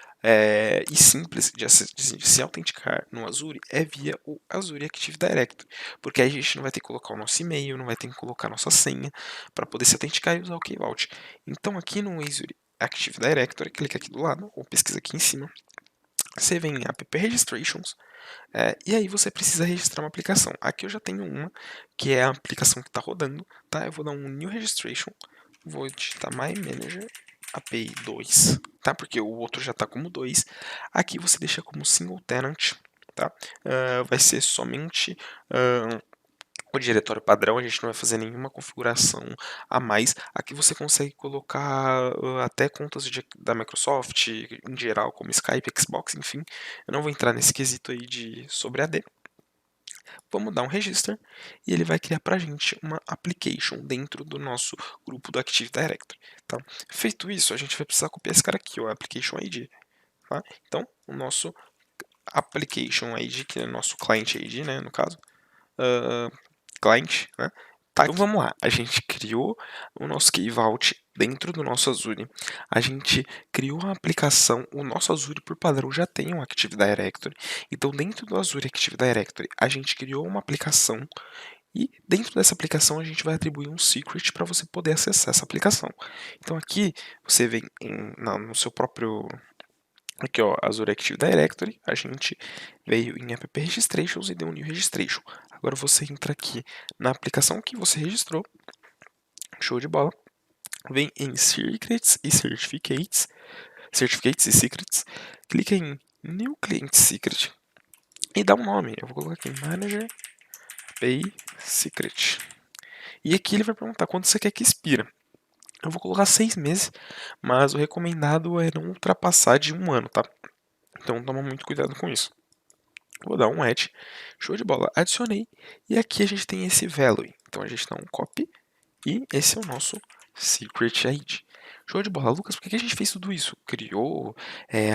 e simples de se autenticar no Azure é via o Azure Active Directory, porque aí a gente não vai ter que colocar o nosso e-mail, não vai ter que colocar a nossa senha para poder se autenticar e usar o Key Vault. Então aqui no Azure Active Directory, clica aqui do lado, ou pesquisa aqui em cima, você vem em App Registrations, e aí você precisa registrar uma aplicação. Aqui eu já tenho uma, que é a aplicação que está rodando, tá? Eu vou dar um New Registration, vou digitar My Manager API 2, tá? Porque o outro já está como 2. Aqui você deixa como Single Tenant, tá? Vai ser somente o diretório padrão, a gente não vai fazer nenhuma configuração a mais. Aqui você consegue colocar até contas da Microsoft, em geral, como Skype, Xbox, enfim. Eu não vou entrar nesse quesito aí sobre AD. Vamos dar um register e ele vai criar para a gente uma application dentro do nosso grupo do Active Directory. Tá? Feito isso, a gente vai precisar copiar esse cara aqui, o Application ID. Tá? Então, o nosso Application ID, que é o nosso Client ID, né, no caso, client, né? Tá, então vamos lá. A gente criou o nosso Key Vault dentro do nosso Azure. A gente criou a aplicação. O nosso Azure, por padrão, já tem um Active Directory. Então, dentro do Azure Active Directory, a gente criou uma aplicação. E dentro dessa aplicação, a gente vai atribuir um secret para você poder acessar essa aplicação. Então, aqui você vem no seu próprio. Aqui, ó, Azure Active Directory, a gente veio em App Registrations e deu um New Registration. Agora você entra aqui na aplicação que você registrou, show de bola, vem em Secrets e Certificates e Secrets, clica em New Client Secret e dá um nome. Eu vou colocar aqui Manager API Secret. E aqui ele vai perguntar quando você quer que expira. Eu vou colocar 6 meses, mas o recomendado é não ultrapassar de 1 ano, tá? Então toma muito cuidado com isso. Vou dar um add, show de bola, adicionei, e aqui a gente tem esse value. Então a gente dá um copy, e esse é o nosso secret ID. Show de bola, Lucas, por que a gente fez tudo isso? Criou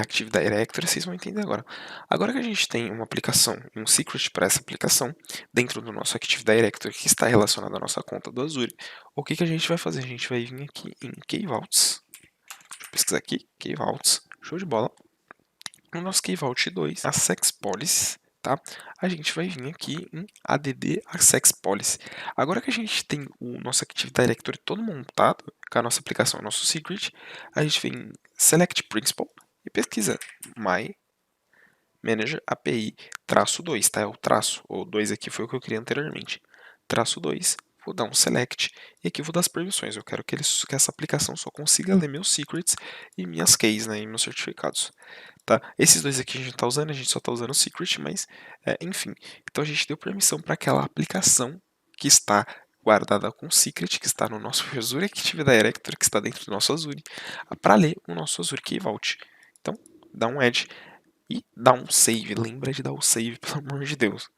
Active Directory, vocês vão entender agora. Agora que a gente tem uma aplicação e um secret para essa aplicação, dentro do nosso Active Directory que está relacionado à nossa conta do Azure, o que a gente vai fazer? A gente vai vir aqui em Key Vaults, deixa eu pesquisar aqui, Key Vaults, show de bola. No nosso Key Vault 2, a Sex Policy, tá? A gente vai vir aqui em add a Sex Policy. Agora que a gente tem o nosso Active Directory todo montado, com a nossa aplicação, nosso secret, a gente vem em Select Principal e pesquisa My Manager API -2, tá? É o traço, o 2 aqui foi o que eu criei anteriormente. -2, vou dar um select e aqui vou dar as permissões. Eu quero que essa aplicação só consiga ler meus secrets e minhas keys, né, e meus certificados. Tá? Esses dois aqui a gente está usando, a gente só está usando o secret, mas enfim. Então a gente deu permissão para aquela aplicação que está guardada com secret, que está no nosso Azure Active Directory, que está dentro do nosso Azure, para ler o nosso Azure Key Vault. Então, dá um add e dá um save. Lembra de dar o save, pelo amor de Deus.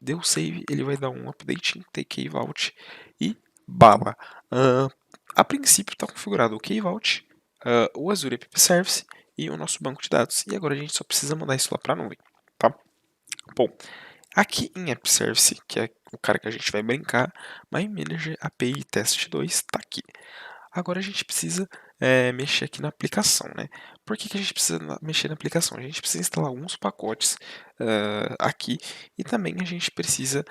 Deu save, ele vai dar um update em Key Vault e bala. A princípio está configurado o Key Vault, o Azure App Service e o nosso banco de dados. E agora a gente só precisa mandar isso lá para a nuvem, tá? Bom, aqui em App Service, que é o cara que a gente vai brincar, My Manager API Test 2 está aqui. Agora a gente precisa mexer aqui na aplicação, né? Por que a gente precisa mexer na aplicação? A gente precisa instalar alguns pacotes aqui e também a gente precisa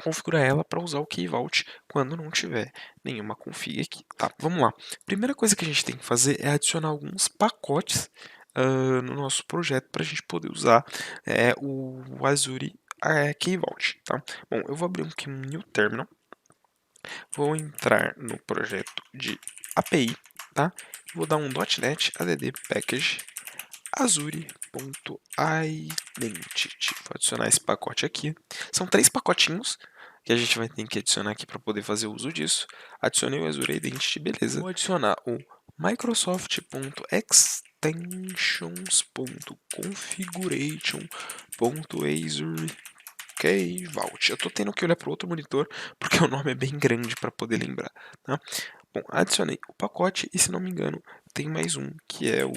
configurar ela para usar o Key Vault quando não tiver nenhuma config aqui, tá? Vamos lá. Primeira coisa que a gente tem que fazer é adicionar alguns pacotes no nosso projeto para a gente poder usar o Azure Key Vault, tá? Bom, eu vou abrir aqui um New Terminal, vou entrar no projeto de API, tá? Vou dar um .NET add package azure.identity. Vou adicionar esse pacote aqui. São 3 pacotinhos que a gente vai ter que adicionar aqui para poder fazer uso disso. Adicionei o Azure Identity, beleza. Vou adicionar o microsoft.extensions.configuration.azure Key Vault. Eu estou tendo que olhar para outro monitor porque o nome é bem grande para poder lembrar, tá? Bom, adicionei o pacote e, se não me engano, tem mais um que é o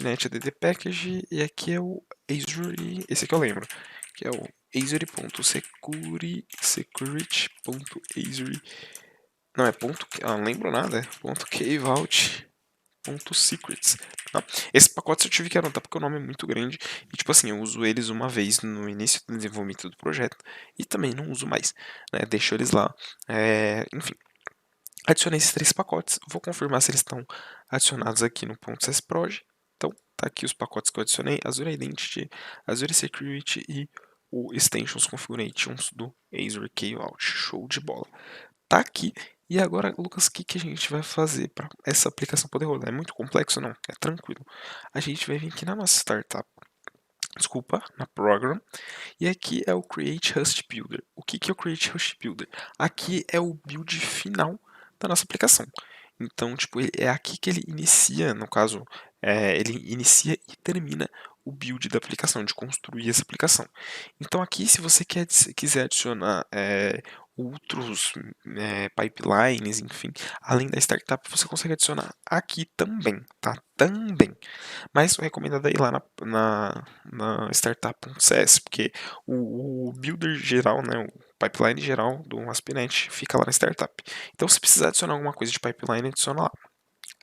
.NET Add Package e aqui é o Azure, esse aqui eu lembro, que é o Azure.security.azure, não é ponto, não lembro nada, é ponto kvault.secrets. Tá? Esse pacote eu tive que anotar porque o nome é muito grande e, tipo assim, eu uso eles uma vez no início do desenvolvimento do projeto e também não uso mais, né? Deixo eles lá, enfim. Adicionei esses 3 pacotes, vou confirmar se eles estão adicionados aqui no .sysproj. Então, tá aqui os pacotes que eu adicionei, Azure Identity, Azure Security e o Extensions Configurations do Azure Key Vault. Show de bola. Tá aqui. E agora, Lucas, o que a gente vai fazer para essa aplicação poder rodar? É muito complexo? Não, é tranquilo. A gente vai vir aqui na nossa startup, desculpa, na Program, e aqui é o Create Host Builder. O que é o Create Host Builder? Aqui é o build final da nossa aplicação. Então, tipo, é aqui que ele inicia, no caso, ele inicia e termina o build da aplicação, de construir essa aplicação. Então, aqui, se você quiser adicionar outros pipelines, enfim, além da startup, você consegue adicionar aqui também, tá? Também. Mas o recomendado é ir lá na startup.cs, porque o builder geral, né, o pipeline geral do ASP.NET fica lá na startup. Então, se precisar adicionar alguma coisa de pipeline, adiciona lá.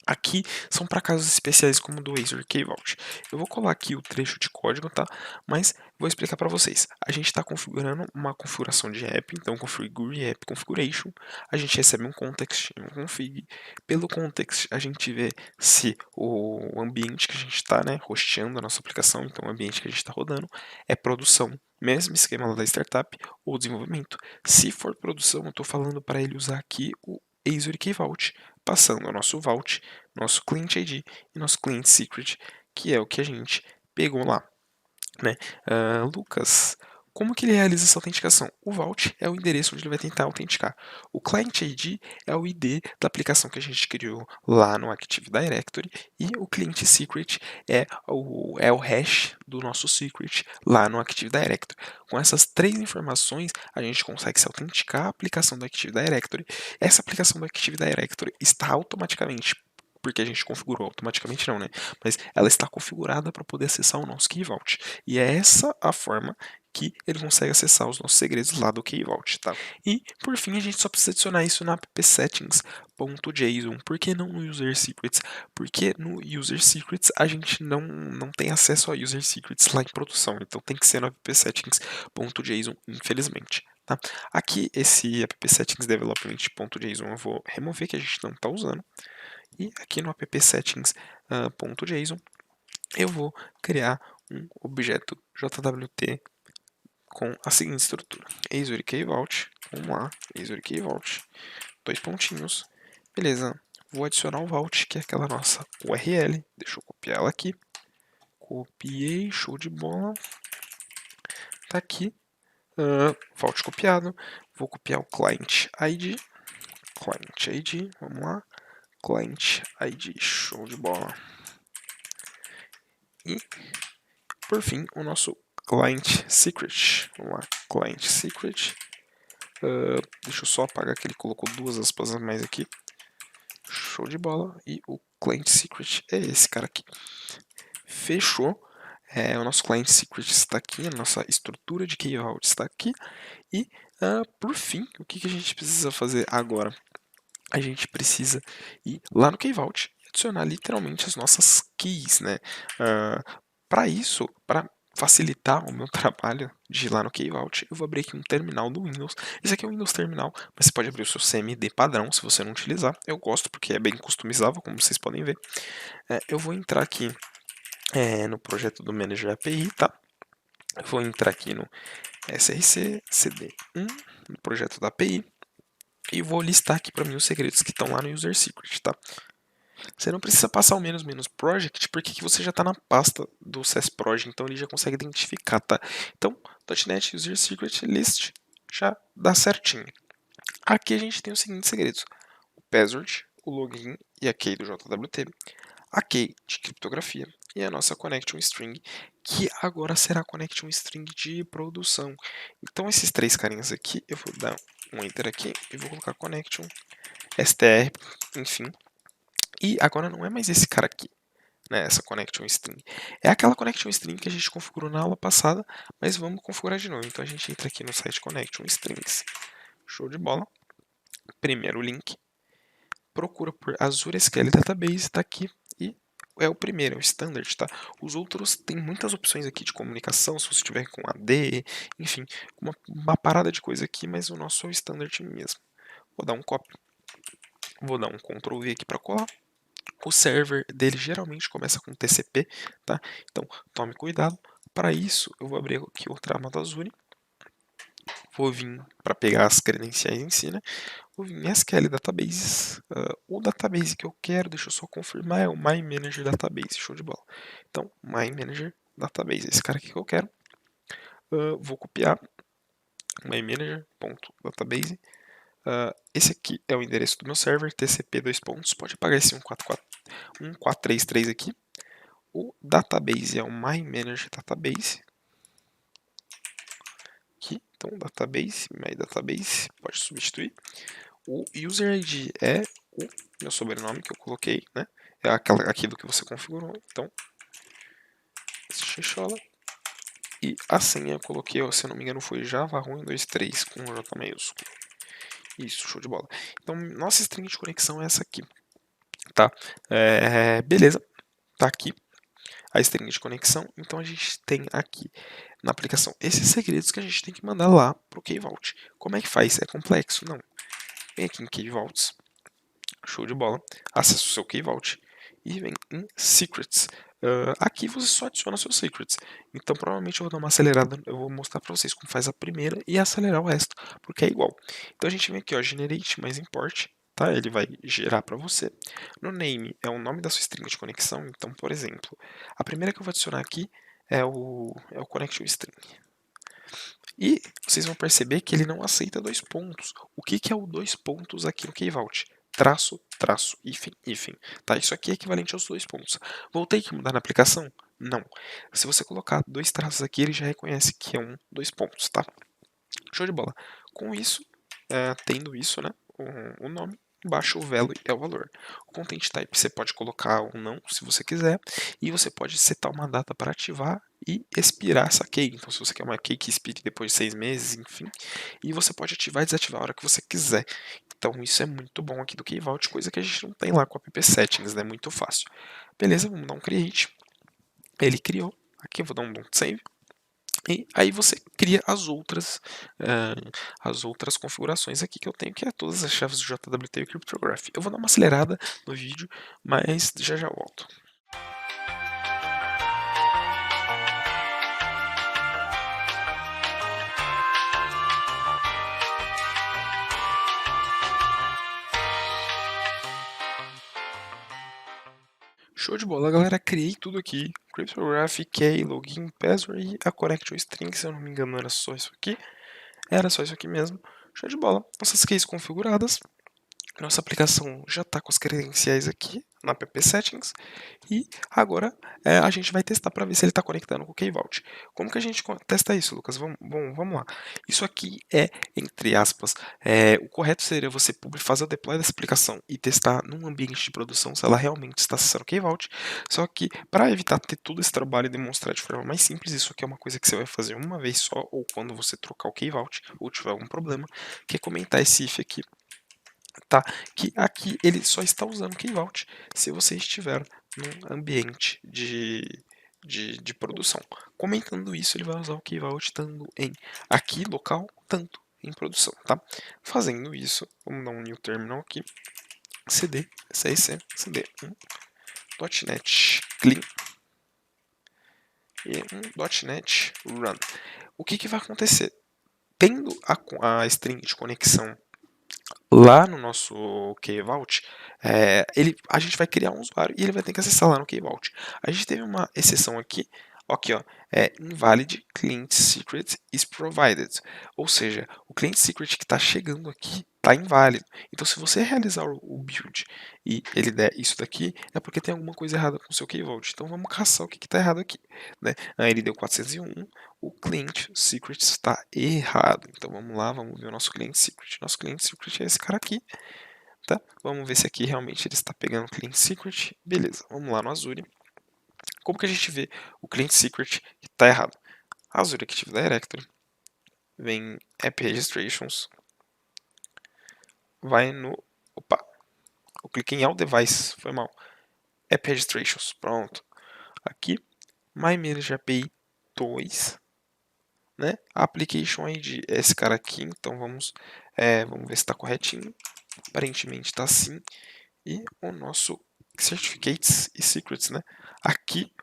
Aqui são para casos especiais como o do Azure Key Vault. Eu vou colar aqui o trecho de código, tá? Mas vou explicar para vocês. A gente está configurando uma configuração de app, então configure app configuration. A gente recebe um context, um config. Pelo context, a gente vê se o ambiente que a gente está, né, hosteando a nossa aplicação, então o ambiente que a gente está rodando, é produção, mesmo esquema lá da startup, ou desenvolvimento. Se for produção, eu estou falando para ele usar aqui o Azure Key Vault, passando o nosso Vault, nosso Client ID e nosso Client Secret, que é o que a gente pegou lá, né? Lucas, como que ele realiza essa autenticação? O Vault é o endereço onde ele vai tentar autenticar. O Client ID é o ID da aplicação que a gente criou lá no Active Directory e o Client Secret é o hash do nosso secret lá no Active Directory. Com essas 3 informações, a gente consegue se autenticar a aplicação do Active Directory. Essa aplicação do Active Directory está automaticamente, porque a gente configurou automaticamente não, né? Mas ela está configurada para poder acessar o nosso Key Vault. E é essa a forma que ele consegue acessar os nossos segredos lá do Key Vault, tá? E, por fim, a gente só precisa adicionar isso na app settings.json. Por que não no User Secrets? Porque no User Secrets a gente não tem acesso a User Secrets lá em produção. Então tem que ser no app settings.json, infelizmente. Tá? Aqui, esse app settings development.json eu vou remover, que a gente não está usando. E aqui no app settings.json eu vou criar um objeto JWT com a seguinte estrutura: Azure Key Vault, vamos lá, Azure Key Vault, 2 pontinhos, beleza. Vou adicionar o Vault, que é aquela nossa URL, deixa eu copiar ela aqui, copiei, show de bola, tá aqui, Vault copiado, vou copiar o Client ID, vamos lá, Client ID, show de bola. E, por fim, o nosso Client Secret. Vamos lá, Client Secret. Deixa eu só apagar que ele colocou 2 aspas a mais aqui. Show de bola. E o Client Secret é esse cara aqui. Fechou. O nosso Client Secret está aqui, a nossa estrutura de Key Vault está aqui. E, por fim, o que a gente precisa fazer agora? a gente precisa ir lá no Key-Vault e adicionar literalmente as nossas keys, né? Para isso, para facilitar o meu trabalho de ir lá no Key-Vault, eu vou abrir aqui um terminal do Windows. Esse aqui é o Windows Terminal, mas você pode abrir o seu CMD padrão se você não utilizar. Eu gosto porque é bem customizável, como vocês podem ver. Eu vou entrar aqui no projeto do Manager API, tá? Eu vou entrar aqui no src cd1, no projeto da API, e vou listar aqui para mim os segredos que estão lá no User Secret, tá? Você não precisa passar o menos menos project, porque que você já está na pasta do SESproj, então ele já consegue identificar, tá? Então, .NET User Secret List já dá certinho. Aqui a gente tem os seguintes segredos: o password, o login e a key do JWT, a key de criptografia e a nossa connection string, que agora será a connection string de produção. Então esses três carinhas aqui, eu vou dar um enter aqui e vou colocar connection str, enfim. E agora não é mais esse cara aqui, né, essa connection string. É aquela connection string que a gente configurou na aula passada, mas vamos configurar de novo. Então a gente entra aqui no site connection strings. Show de bola. Primeiro link. Procura por Azure SQL Database, está aqui e é o primeiro, é o standard, tá? Os outros tem muitas opções aqui de comunicação, se você tiver com AD, enfim, uma parada de coisa aqui, mas o nosso é o standard mesmo. Vou dar um copy, vou dar um Ctrl V aqui para colar. O server dele geralmente começa com TCP, tá? Então tome cuidado. Para isso, eu vou abrir aqui outra aba do Azure. Vou vir para pegar as credenciais em si, né? Vou vir em SQL Databases. O database que eu quero, deixa eu só confirmar, é o My Manager Database. Show de bola. Então, My Manager Database, esse cara aqui que eu quero. Vou copiar mymanager.database. Esse aqui é o endereço do meu server, TCP : pode apagar esse 1433 aqui. O database é o My Manager Database. Aqui, então database, My Database, pode substituir. O user ID é o meu sobrenome que eu coloquei, né? É aquilo que você configurou. Então, xixola. E a senha eu coloquei, se eu não me engano, foi java123 com J maiúsculo. Isso, show de bola. Então, nossa string de conexão é essa aqui, tá? Beleza, tá aqui a string de conexão. Então, a gente tem aqui na aplicação esses segredos que a gente tem que mandar lá pro Key-Vault. Como é que faz? É complexo? Não. Vem aqui em Key-Vaults, show de bola, acessa o seu Key-Vault e vem em Secrets. Aqui você só adiciona seus secrets. Então provavelmente eu vou dar uma acelerada, eu vou mostrar para vocês como faz a primeira e acelerar o resto, porque é igual. Então a gente vem aqui, ó, generate mais import, tá? Ele vai gerar para você. No name é o nome da sua string de conexão. Então, por exemplo, a primeira que eu vou adicionar aqui é o connection string. E vocês vão perceber que ele não aceita dois pontos. O que é o dois pontos aqui no Key-Vault? Traço, traço, hífen, hífen. Tá? Isso aqui é equivalente aos dois pontos. Voltei que mudar na aplicação? Não. Se você colocar dois traços aqui, ele já reconhece que é dois pontos, tá? Show de bola. Com isso, tendo isso, né, o nome, embaixo o value é o valor. O content type você pode colocar ou não, se você quiser, e você pode setar uma data para ativar e expirar essa key. Então, se você quer uma key que expire depois de 6 meses, enfim, e você pode ativar e desativar a hora que você quiser. Então, isso é muito bom aqui do Key-Vault, coisa que a gente não tem lá com o app settings, né? Muito fácil. Beleza, vamos dar um create. Ele criou. Aqui eu vou dar um don't save. E aí você cria as outras configurações aqui que eu tenho, que é todas as chaves do JWT e o Cryptography. Eu vou dar uma acelerada no vídeo, mas já já volto. Show de bola, galera. Criei tudo aqui. Cryptography, key, login, password e a connection string, se eu não me engano era só isso aqui. Era só isso aqui mesmo. Show de bola. Nossas keys configuradas. Nossa aplicação já está com as credenciais aqui na app settings e agora a gente vai testar para ver se ele está conectando com o Key-Vault. Como que a gente testa isso, Lucas? Vamos lá. Isso aqui é, entre aspas, o correto seria você fazer o deploy dessa aplicação e testar num ambiente de produção se ela realmente está acessando o Key-Vault. Só que para evitar ter todo esse trabalho e demonstrar de forma mais simples, isso aqui é uma coisa que você vai fazer uma vez só ou quando você trocar o Key-Vault ou tiver algum problema, que é comentar esse if aqui tá? Que aqui ele só está usando Key Vault se você estiver num ambiente de produção. Comentando isso, ele vai usar o Key Vault tanto em aqui local, tanto em produção, tá? Fazendo isso, vamos dar um new terminal aqui, cd cc cd1 .NET clean e um .NET run. O que vai acontecer? Tendo a string de conexão lá no nosso Key Vault, a gente vai criar um usuário e ele vai ter que acessar lá no Key Vault. A gente teve uma exceção aqui, ó, invalid client secret is provided, ou seja, o client secret que está chegando aqui está inválido. Então, se você realizar o build e ele der isso daqui, é porque tem alguma coisa errada com o seu Key Vault. Então, vamos caçar o que está errado aqui, né? Ele deu 401, o client secret está errado. Então vamos lá, vamos ver o nosso client secret. Nosso client secret é esse cara aqui, tá? Vamos ver se aqui realmente ele está pegando o client secret. Beleza, vamos lá no Azure. Como que a gente vê o client secret que está errado? Azure Active Directory, vem App Registrations, vai no... Opa, eu cliquei em All Device, foi mal. App Registrations, pronto. Aqui, My Manage API 2, né? Application ID é esse cara aqui, então vamos ver se está corretinho. Aparentemente está sim. E o nosso Certificates e Secrets, né? Aqui,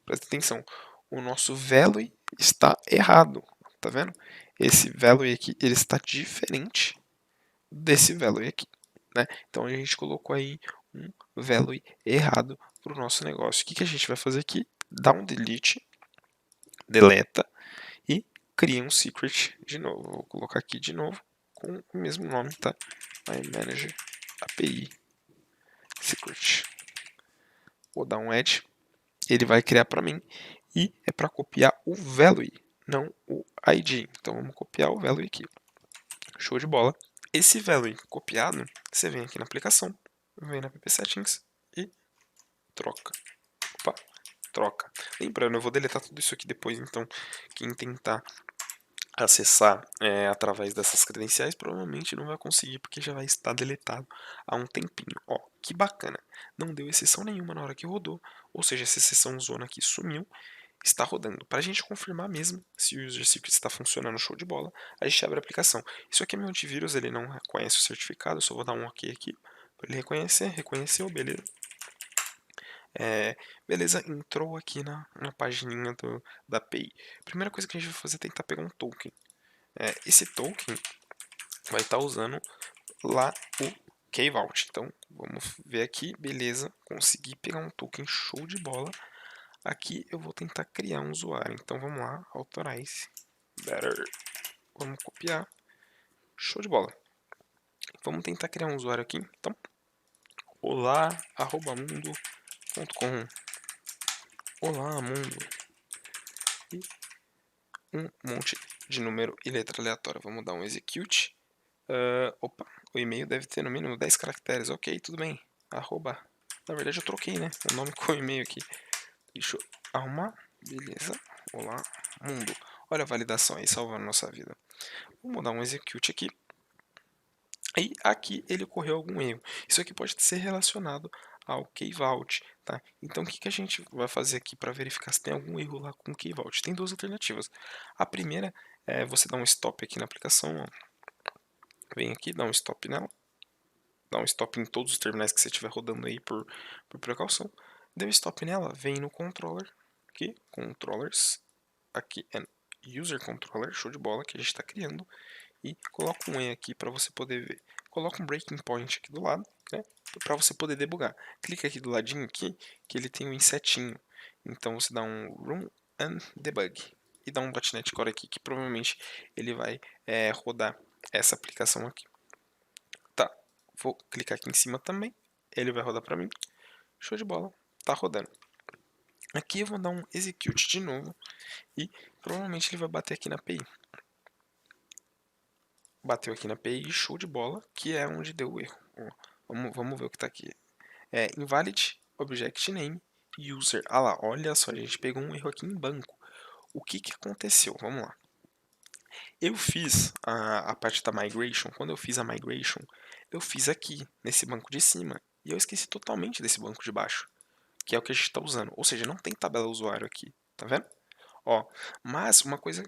presta atenção, o nosso value está errado, tá vendo? Esse value aqui, ele está diferente desse value aqui, né? Então a gente colocou aí um value errado para o nosso negócio. O que a gente vai fazer aqui? Dá um delete, deleta, e cria um secret de novo. Vou colocar aqui de novo com o mesmo nome, tá? My Manager API Secret. Vou dar um add, ele vai criar para mim e é para copiar o value, não o ID. Então vamos copiar o value aqui. Show de bola. Esse value copiado, você vem aqui na aplicação, vem na app settings e troca. Opa, troca. Lembrando, eu vou deletar tudo isso aqui depois, então quem tentar acessar através dessas credenciais provavelmente não vai conseguir porque já vai estar deletado há um tempinho. Ó, que bacana, não deu exceção nenhuma na hora que rodou, ou seja, essa exceção zona aqui sumiu, está rodando. Para a gente confirmar mesmo se o user secret está funcionando show de bola, a gente abre a aplicação. Isso aqui é meu antivírus, ele não reconhece o certificado, eu só vou dar um ok aqui para ele reconhecer, reconheceu, beleza. Beleza, entrou aqui na pagininha da API. Primeira coisa que a gente vai fazer é tentar pegar um token. Esse token vai estar usando lá o Key Vault. Então, vamos ver aqui, beleza, consegui pegar um token show de bola. Aqui eu vou tentar criar um usuário. Então, vamos lá, authorize, better, vamos copiar, show de bola. Vamos tentar criar um usuário aqui. Então, olá@mundo.com, olá mundo, e um monte de número e letra aleatória. Vamos dar um execute. Opa, o e-mail deve ter no mínimo 10 caracteres. Ok, tudo bem. Arroba. Na verdade eu troquei, né? O nome com o e-mail aqui. Deixa eu arrumar. Beleza. Olá, mundo. Olha a validação aí, salvando nossa vida. Vamos dar um execute aqui. E aqui ele ocorreu algum erro. Isso aqui pode ser relacionado ao Key Vault, tá? Então o que a gente vai fazer aqui para verificar se tem algum erro lá com o Key Vault? Tem duas alternativas. A primeira é você dar um stop aqui na aplicação, ó. Vem aqui, dá um stop nela. Dá um stop em todos os terminais que você estiver rodando aí por precaução. Deu stop nela, vem no controller, aqui, controllers, aqui é user controller, show de bola, que a gente está criando, e coloca um E aqui para você poder ver. Coloca um breaking point aqui do lado, né, para você poder debugar. Clica aqui do ladinho aqui, que ele tem um insetinho. Então você dá um run and debug e dá um .NET Core aqui, que provavelmente ele vai rodar essa aplicação aqui. Tá, vou clicar aqui em cima também, ele vai rodar para mim. Show de bola, tá rodando. Aqui eu vou dar um execute de novo e provavelmente ele vai bater aqui na API. Bateu aqui na API, show de bola, que é onde deu o erro. Vamos ver o que está aqui. Invalid object name user. Olha só, a gente pegou um erro aqui em banco. O que aconteceu? Vamos lá. Eu fiz a parte da migration, quando eu fiz a migration, eu fiz aqui, nesse banco de cima, e eu esqueci totalmente desse banco de baixo, que é o que a gente está usando. Ou seja, não tem tabela usuário aqui, tá vendo? Ó, mas uma coisa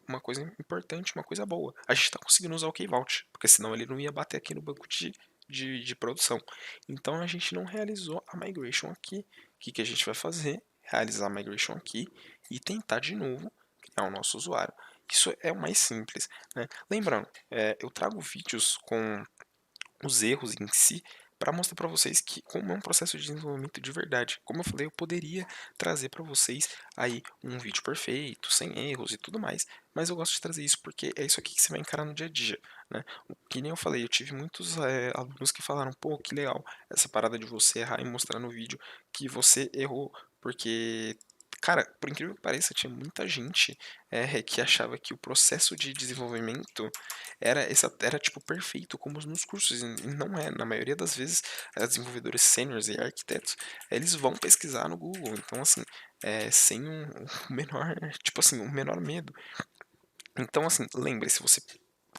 importante, uma coisa boa, a gente está conseguindo usar o Kvault, porque senão ele não ia bater aqui no banco de produção. Então a gente não realizou a migration aqui. O que a gente vai fazer? Realizar a migration aqui e tentar de novo criar o nosso usuário. Isso é o mais simples, né? Lembrando, eu trago vídeos com os erros em si para mostrar para vocês que como é um processo de desenvolvimento de verdade. Como eu falei, eu poderia trazer para vocês aí um vídeo perfeito, sem erros e tudo mais, mas eu gosto de trazer isso porque é isso aqui que você vai encarar no dia a dia, né? Que nem eu falei, eu tive muitos alunos que falaram, pô, que legal, essa parada de você errar e mostrar no vídeo que você errou, porque cara, por incrível que pareça, tinha muita gente que achava que o processo de desenvolvimento era tipo perfeito, como nos cursos, e não é. Na maioria das vezes, desenvolvedores sêniores e arquitetos, eles vão pesquisar no Google, então assim, sem o menor, tipo assim, o menor medo. Então assim, lembre, se você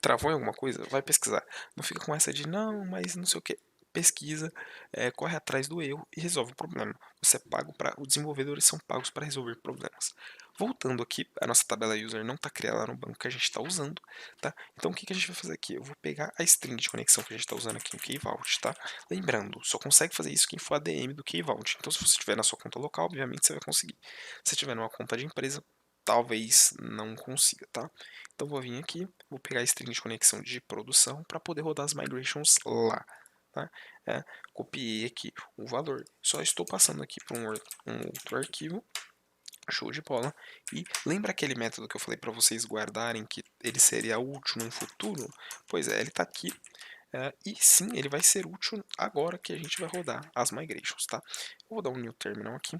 travou em alguma coisa, vai pesquisar. Não fica com essa de não, mas não sei o que. Pesquisa, corre atrás do erro e resolve o problema. Você é pago para, os desenvolvedores são pagos para resolver problemas. Voltando aqui, a nossa tabela user não está criada lá no banco que a gente está usando, tá? Então o que a gente vai fazer aqui? Eu vou pegar a string de conexão que a gente está usando aqui no Kvault, tá? Lembrando, só consegue fazer isso quem for ADM do Kvault. Então se você estiver na sua conta local, obviamente você vai conseguir. Se tiver numa conta de empresa, talvez não consiga, tá? Então vou vir aqui, vou pegar a string de conexão de produção para poder rodar as migrations lá. Tá? Copiei aqui o valor, só estou passando aqui para um outro arquivo, show de bola. E lembra aquele método que eu falei para vocês guardarem, que ele seria útil no futuro? Pois é, ele está aqui. E sim, ele vai ser útil agora que a gente vai rodar as migrations, tá? Eu vou dar um new terminal aqui,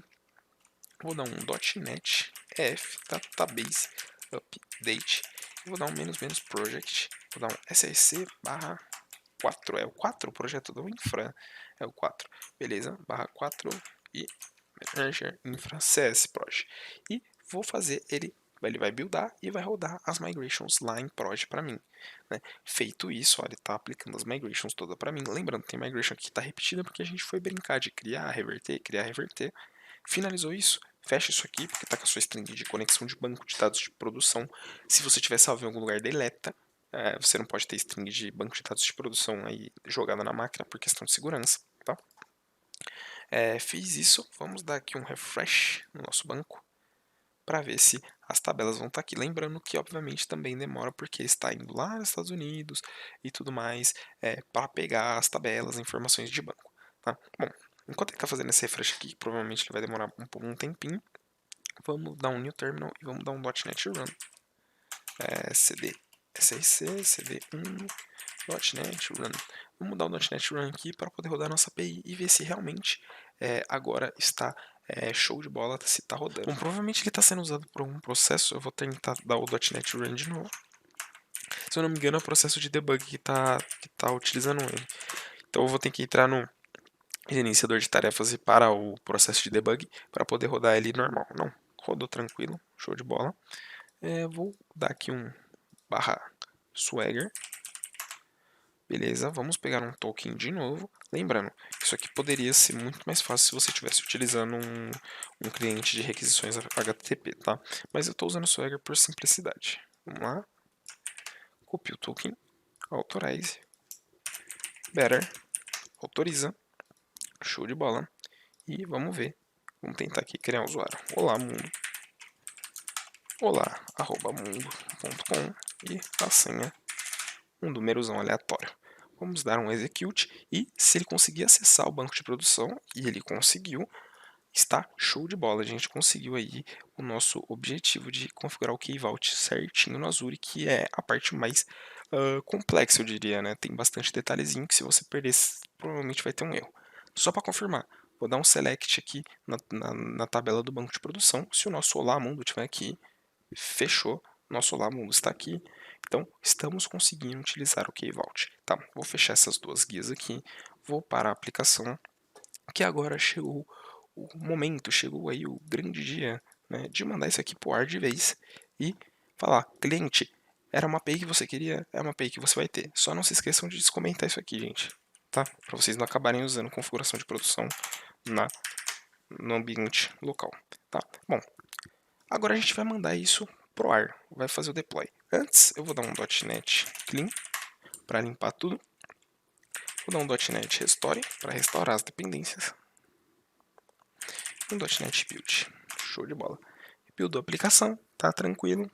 vou dar um .NET F database update, vou dar um menos project, vou dar um src barra 4, é o 4 o projeto do infra, é o 4, beleza, barra 4 e manager infra cs proj, e vou fazer ele vai buildar e vai rodar as migrations lá em prod para mim, né? Feito isso, olha, ele está aplicando as migrations toda para mim, lembrando, tem migration aqui que está repetida porque a gente foi brincar de criar, reverter, finalizou isso, fecha isso aqui, porque está com a sua string de conexão de banco de dados de produção. Se você tiver salvo em algum lugar, deleta. Você não pode ter string de banco de dados de produção aí jogada na máquina por questão de segurança, tá? Fiz isso, vamos dar aqui um refresh no nosso banco para ver se as tabelas vão estar aqui. Lembrando que, obviamente, também demora porque ele está indo lá nos Estados Unidos e tudo mais para pegar as tabelas, informações de banco, tá? Bom, enquanto ele está fazendo esse refresh aqui, provavelmente ele vai demorar um tempinho, vamos dar um new terminal e vamos dar um .NET Run. cd src cd1.NET Run. Vamos dar o .NET Run aqui para poder rodar a nossa API e ver se realmente agora está show de bola, se está rodando. Bom, provavelmente ele está sendo usado por algum processo, eu vou tentar dar o .NET Run de novo. Se eu não me engano é o processo de debug que está utilizando ele. Então eu vou ter que entrar no iniciador de tarefas e parar o processo de debug para poder rodar ele normal. Não, rodou tranquilo, show de bola. Vou dar aqui um barra swagger. Beleza, vamos pegar um token de novo. Lembrando, isso aqui poderia ser muito mais fácil se você estivesse utilizando um cliente de requisições HTTP, tá? Mas eu estou usando o Swagger por simplicidade. Vamos lá. Copie o token, authorize, better, autoriza, show de bola. E vamos ver. Vamos tentar aqui criar um usuário. Olá, mundo. Olá, mundo.com e a senha, um númerozão aleatório. Vamos dar um execute e se ele conseguir acessar o banco de produção, e ele conseguiu, está show de bola. A gente conseguiu aí o nosso objetivo de configurar o Kvault certinho no Azure, que é a parte mais complexa, eu diria, né? Tem bastante detalhezinho que se você perder, provavelmente vai ter um erro. Só para confirmar, vou dar um select aqui na tabela do banco de produção. Se o nosso Olá Mundo estiver aqui, fechou, nosso Olá Mundo está aqui. Então, estamos conseguindo utilizar o Kvault. Tá, vou fechar essas duas guias aqui, vou parar a aplicação, que agora chegou o momento, chegou aí o grande dia, né, de mandar isso aqui pro ar de vez e falar, cliente, Era uma API que você queria? É uma API que você vai ter. Só não se esqueçam de descomentar isso aqui, gente. Tá? Para vocês não acabarem usando configuração de produção no ambiente local. Tá? Bom, agora a gente vai mandar isso pro ar. Vai fazer o deploy. Antes, eu vou dar um .NET Clean para limpar tudo. Vou dar um .NET Restore para restaurar as dependências. Um .NET Build. Show de bola. Buildou a aplicação, tá tranquilo.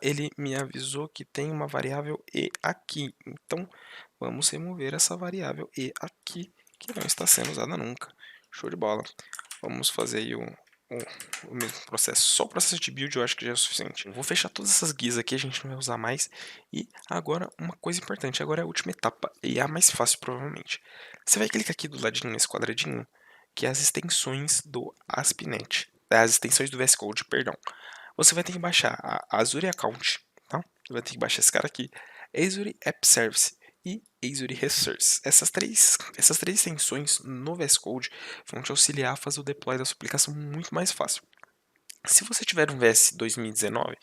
Ele me avisou que tem uma variável e aqui. Então, vamos remover essa variável e aqui, que não está sendo usada nunca. Show de bola. Vamos fazer aí o mesmo processo. Só o processo de build eu acho que já é o suficiente. Vou fechar todas essas guias aqui, a gente não vai usar mais. E agora, uma coisa importante, agora é a última etapa, e é a mais fácil provavelmente. Você vai clicar aqui do ladinho nesse quadradinho, que é as extensões do ASP.NET. As extensões do VS Code, perdão. Você vai ter que baixar a Azure Account, tá? Você vai ter que baixar esse cara aqui, Azure App Service e Azure Resource. Essas três extensões no VS Code vão te auxiliar a fazer o deploy da sua aplicação muito mais fácil. Se você tiver um VS 2019,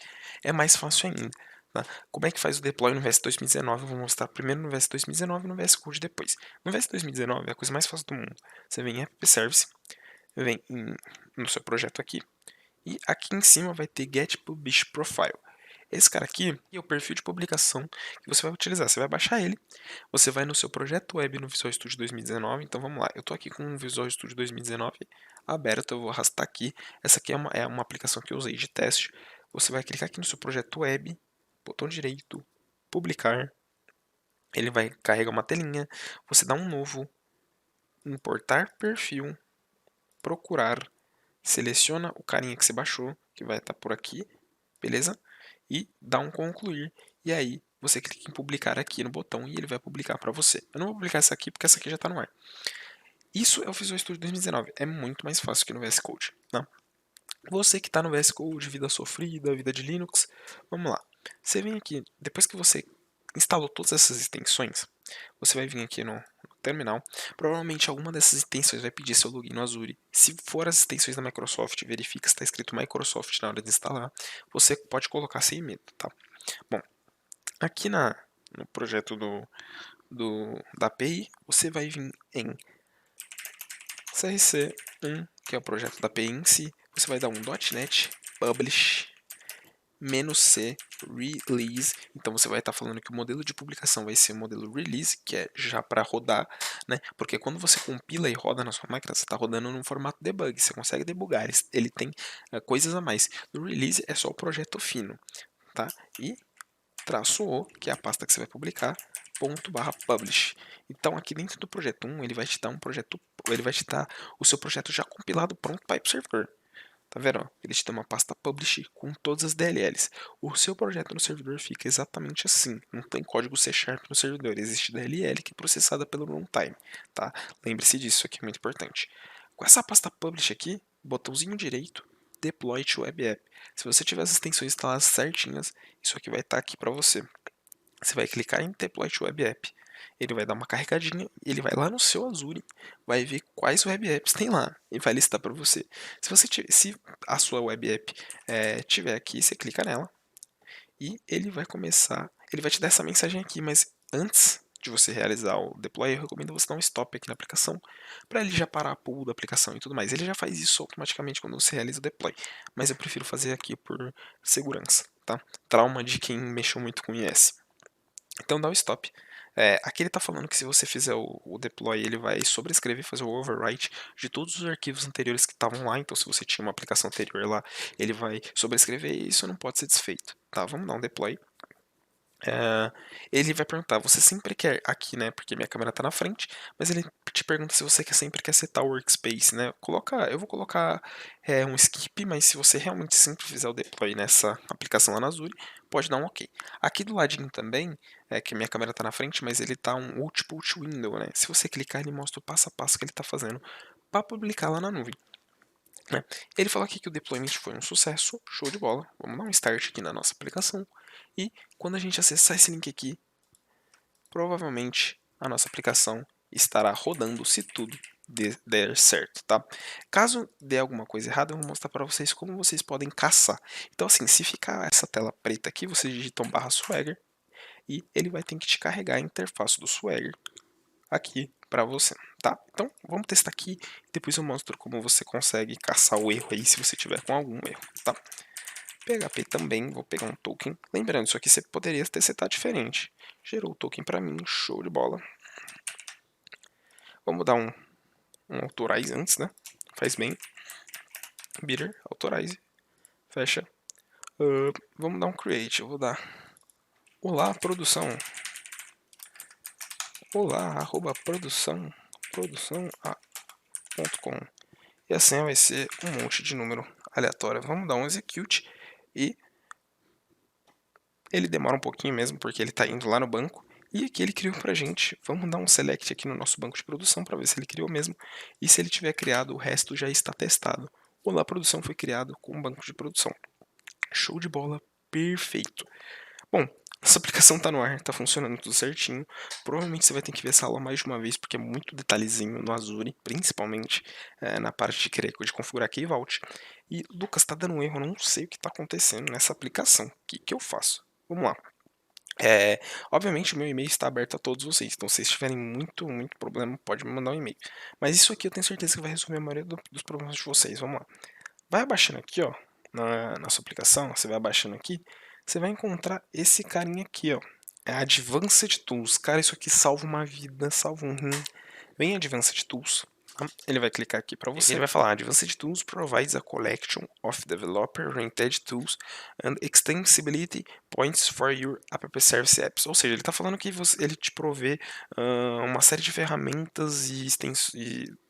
é mais fácil ainda. Tá? Como é que faz o deploy no VS 2019? Eu vou mostrar primeiro no VS 2019 e no VS Code depois. No VS 2019 é a coisa mais fácil do mundo. Você vem em App Service, vem no seu projeto aqui, e aqui em cima vai ter Get Publish Profile. Esse cara aqui é o perfil de publicação que você vai utilizar. Você vai baixar ele, você vai no seu projeto web no Visual Studio 2019. Então vamos lá, eu estou aqui com o Visual Studio 2019 aberto, eu vou arrastar aqui. Essa aqui é uma aplicação que eu usei de teste. Você vai clicar aqui no seu projeto web, botão direito, publicar. Ele vai carregar uma telinha, você dá um novo, importar perfil, procurar, seleciona o carinha que você baixou, que vai estar por aqui, beleza? E dá um concluir, e aí você clica em publicar aqui no botão e ele vai publicar para você. Eu não vou publicar essa aqui porque essa aqui já está no ar. Isso é o Visual Studio 2019, é muito mais fácil que no VS Code, tá? Você que está no VS Code, vida sofrida, vida de Linux, vamos lá. Você vem aqui, depois que você instalou todas essas extensões, você vai vir aqui no terminal. Provavelmente alguma dessas extensões vai pedir seu login no Azure. Se for as extensões da Microsoft, verifica se está escrito Microsoft na hora de instalar. Você pode colocar sem medo, tá? Bom, aqui no projeto da API, você vai vir em CRC1, que é o projeto da API em si. Você vai dar um .NET Publish -c release. Então você vai estar falando que o modelo de publicação vai ser o modelo release, que é já para rodar, né? Porque quando você compila e roda na sua máquina, você está rodando num formato debug, você consegue debugar, ele tem coisas a mais. No release é só o projeto fino, tá? E -o, que é a pasta que você vai publicar, ./publish. Então aqui dentro do projeto 1, ele vai te dar ele vai te dar o seu projeto já compilado pronto para ir para o servidor. Tá vendo? Ele te dá uma pasta publish com todas as DLLs. O seu projeto no servidor fica exatamente assim. Não tem código C# no servidor. Existe DLL que é processada pelo runtime. Tá? Lembre-se disso, aqui é muito importante. Com essa pasta publish aqui, botãozinho direito, deploy to web app. Se você tiver as extensões instaladas certinhas, isso aqui vai estar aqui para você. Você vai clicar em deploy to web app. Ele vai dar uma carregadinha, ele vai lá no seu Azure, vai ver quais web apps tem lá e vai listar para você. Se a sua web app tiver aqui, você clica nela e ele vai ele vai te dar essa mensagem aqui, mas antes de você realizar o deploy, eu recomendo você dar um stop aqui na aplicação para ele já parar a pull da aplicação e tudo mais. Ele já faz isso automaticamente quando você realiza o deploy, mas eu prefiro fazer aqui por segurança, tá? Trauma de quem mexeu muito com IS. Então dá o stop. Aqui ele está falando que se você fizer o deploy, ele vai sobrescrever, fazer o overwrite de todos os arquivos anteriores que estavam lá. Então se você tinha uma aplicação anterior lá, ele vai sobrescrever e isso não pode ser desfeito. Tá, vamos dar um deploy. Ele vai perguntar, você sempre quer aqui, né? Porque minha câmera está na frente, mas ele te pergunta se você sempre quer setar o workspace, né? Eu vou colocar um skip, mas se você realmente sempre fizer o deploy nessa aplicação lá na Azure, pode dar um OK. Aqui do ladinho também, que minha câmera está na frente, mas ele está um output window, né? Se você clicar, ele mostra o passo a passo que ele está fazendo para publicar lá na nuvem. Né? Ele falou aqui que o deployment foi um sucesso, show de bola. Vamos dar um start aqui na nossa aplicação. E quando a gente acessar esse link aqui, provavelmente a nossa aplicação estará rodando, se tudo der certo, tá? Caso dê alguma coisa errada, eu vou mostrar para vocês como vocês podem caçar. Então, assim, se ficar essa tela preta aqui, vocês digitam /swagger e ele vai ter que te carregar a interface do Swagger aqui para você, tá? Então, vamos testar aqui, depois eu mostro como você consegue caçar o erro aí, se você tiver com algum erro, tá? PHP também, vou pegar um token. Lembrando, isso aqui você poderia ter setado diferente. Gerou o token para mim, show de bola. Vamos dar um authorize antes, né? Faz bem. Bidder, authorize. Fecha. Vamos dar um create, eu vou dar olá produção. Olá, produção.com. E assim vai ser um monte de número aleatório. Vamos dar um execute e ele demora um pouquinho mesmo, porque ele está indo lá no banco. E aqui ele criou pra gente. Vamos dar um select aqui no nosso banco de produção para ver se ele criou mesmo. E se ele tiver criado, o resto já está testado. Olá, produção foi criado com um banco de produção. Show de bola, perfeito. Bom, essa aplicação está no ar, está funcionando tudo certinho. Provavelmente você vai ter que ver essa aula mais de uma vez, porque é muito detalhezinho no Azure, principalmente na parte de configurar Key Vault. E, Lucas, está dando um erro, eu não sei o que está acontecendo nessa aplicação. O que eu faço? Vamos lá. Obviamente o meu e-mail está aberto a todos vocês, então se vocês tiverem muito problema, pode me mandar um e-mail. Mas isso aqui eu tenho certeza que vai resolver a maioria dos problemas de vocês. Vamos lá. Vai abaixando aqui, ó, na sua aplicação, você vai abaixando aqui, você vai encontrar esse carinha aqui, ó. É Advanced Tools. Cara, isso aqui salva uma vida, salva um rim. Vem Advanced Tools. Ele vai clicar aqui para você. Ele vai falar: Advanced Tools provides a collection of developer-oriented tools and extensibility points for your app service apps. Ou seja, ele está falando que ele te provê uma série de ferramentas e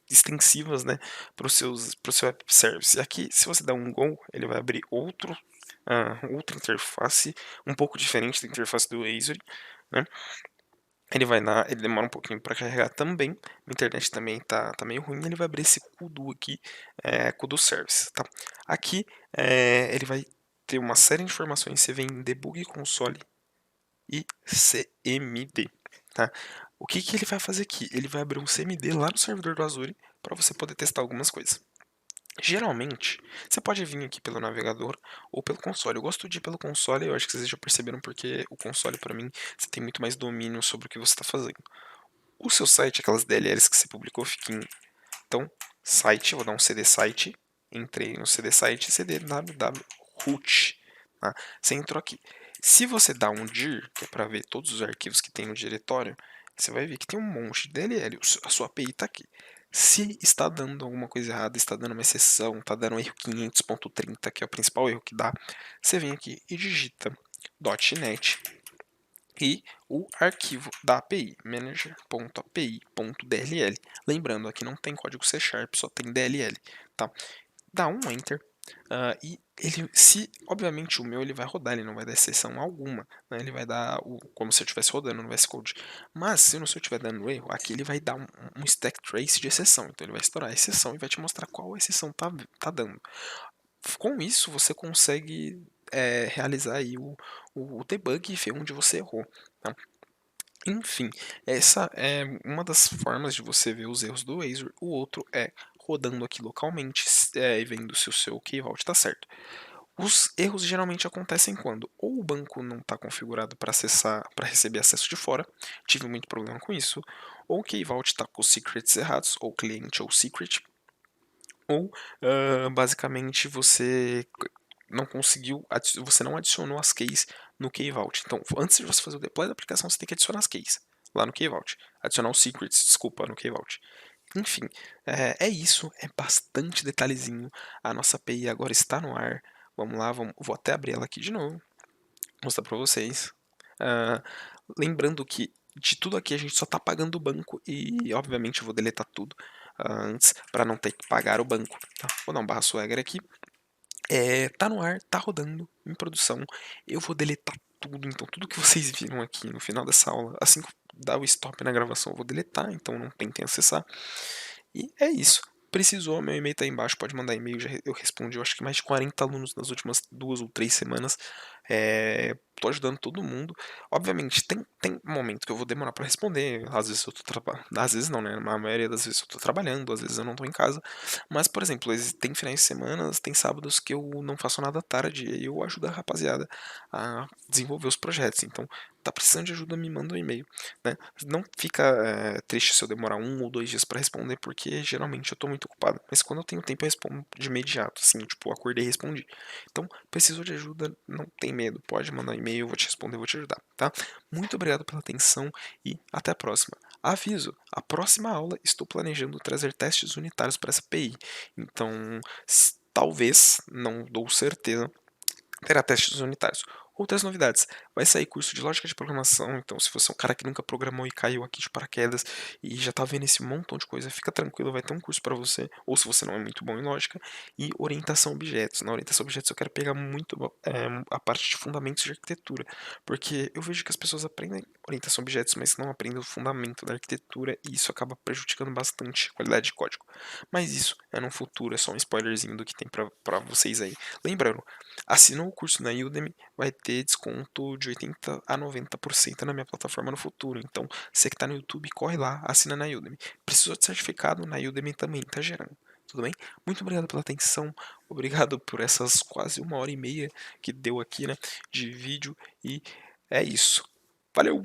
extensivas, né, para o seu app service. Aqui, se você der um go, ele vai abrir outra interface, um pouco diferente da interface do Azure, né? Ele demora um pouquinho para carregar também. A internet também tá meio ruim. Ele vai abrir esse kudu aqui, kudu service, tá? Aqui ele vai ter uma série de informações. Você vem em debug console e CMD, tá? O que ele vai fazer aqui? Ele vai abrir um CMD lá no servidor do Azure para você poder testar algumas coisas. Geralmente, você pode vir aqui pelo navegador ou pelo console. Eu gosto de ir pelo console, eu acho que vocês já perceberam, porque o console, para mim, você tem muito mais domínio sobre o que você está fazendo. O seu site, aquelas DLLs que você publicou, fiquem. Então, site, vou dar um cd site, entrei no cd site, cd www.root, tá? Você entrou aqui. Se você dá um dir, que é para ver todos os arquivos que tem no diretório, você vai ver que tem um monte de DLL, a sua API está aqui. Se está dando alguma coisa errada, está dando uma exceção, está dando um erro 500.30, que é o principal erro que dá, você vem aqui e digita .NET e o arquivo da API, manager.api.dll. Lembrando, aqui não tem código C#, só tem DLL, tá? Dá um Enter, e obviamente o meu ele vai rodar, ele não vai dar exceção alguma, né? Ele vai dar como se eu estivesse rodando no VS Code. Mas se o seu estiver dando erro, aqui ele vai dar um stack trace de exceção, então ele vai estourar a exceção e vai te mostrar qual exceção tá dando. Com isso você consegue realizar aí o debug e ver onde você errou, tá? Enfim, essa é uma das formas de você ver os erros do Azure. O outro é rodando aqui localmente e vendo se o seu Key Vault está certo. Os erros geralmente acontecem quando ou o banco não está configurado para receber acesso de fora, tive muito problema com isso, ou o Key Vault está com os secrets errados, ou cliente ou secret, ou basicamente você não adicionou as keys no Key Vault. Então, antes de você fazer o deploy da aplicação, você tem que adicionar as keys lá no Key Vault. Adicionar os secrets, desculpa, no Key Vault. Enfim, é isso, é bastante detalhezinho. A nossa API agora está no ar. Vamos lá, vou até abrir ela aqui de novo, mostrar para vocês. Lembrando que de tudo aqui a gente só está pagando o banco e obviamente eu vou deletar tudo antes para não ter que pagar o banco. Tá? Vou dar um /swagger aqui. Tá no ar, tá rodando, em produção. Eu vou deletar tudo, então tudo que vocês viram aqui no final dessa aula, assim que dar o stop na gravação, eu vou deletar, então não tentem acessar. E é isso. Precisou, meu e-mail tá aí embaixo, pode mandar e-mail, eu respondi, eu acho que mais de 40 alunos nas últimas 2 ou 3 semanas. tô ajudando todo mundo. Obviamente, tem momento que eu vou demorar pra responder, às vezes eu tô às vezes não, né, na maioria das vezes eu tô trabalhando, às vezes eu não tô em casa, mas, por exemplo, tem finais de semanas, tem sábados que eu não faço nada à tarde, e aí eu ajudo a rapaziada a desenvolver os projetos. Então, tá precisando de ajuda, me manda um e-mail, né. Não fica, triste se eu demorar 1 ou 2 dias pra responder, porque geralmente eu tô muito ocupado, mas quando eu tenho tempo eu respondo de imediato, assim, tipo, acordei e respondi. Então, precisou de ajuda, não tem medo, pode mandar um e-mail, eu vou te responder, eu vou te ajudar, tá? Muito obrigado pela atenção e até a próxima. Aviso, a próxima aula estou planejando trazer testes unitários para essa PI, então talvez, não dou certeza, terá testes unitários. Outras novidades, vai sair curso de lógica de programação, então se você é um cara que nunca programou e caiu aqui de paraquedas e já tá vendo esse montão de coisa, fica tranquilo, vai ter um curso para você, ou se você não é muito bom em lógica, e orientação a objetos. Na orientação a objetos eu quero pegar muito a parte de fundamentos de arquitetura, porque eu vejo que as pessoas aprendem orientação a objetos, mas não aprendem o fundamento da arquitetura, e isso acaba prejudicando bastante a qualidade de código. Mas isso é no futuro, é só um spoilerzinho do que tem para vocês aí. Lembrando, assinou o curso na Udemy, vai ter desconto de 80 a 90% na minha plataforma no futuro. Então, você que está no YouTube, corre lá, assina na Udemy. Precisou de certificado? Na Udemy também está gerando. Tudo bem? Muito obrigado pela atenção, obrigado por essas quase 1 hora e meia que deu aqui, né, de vídeo, e é isso. Valeu!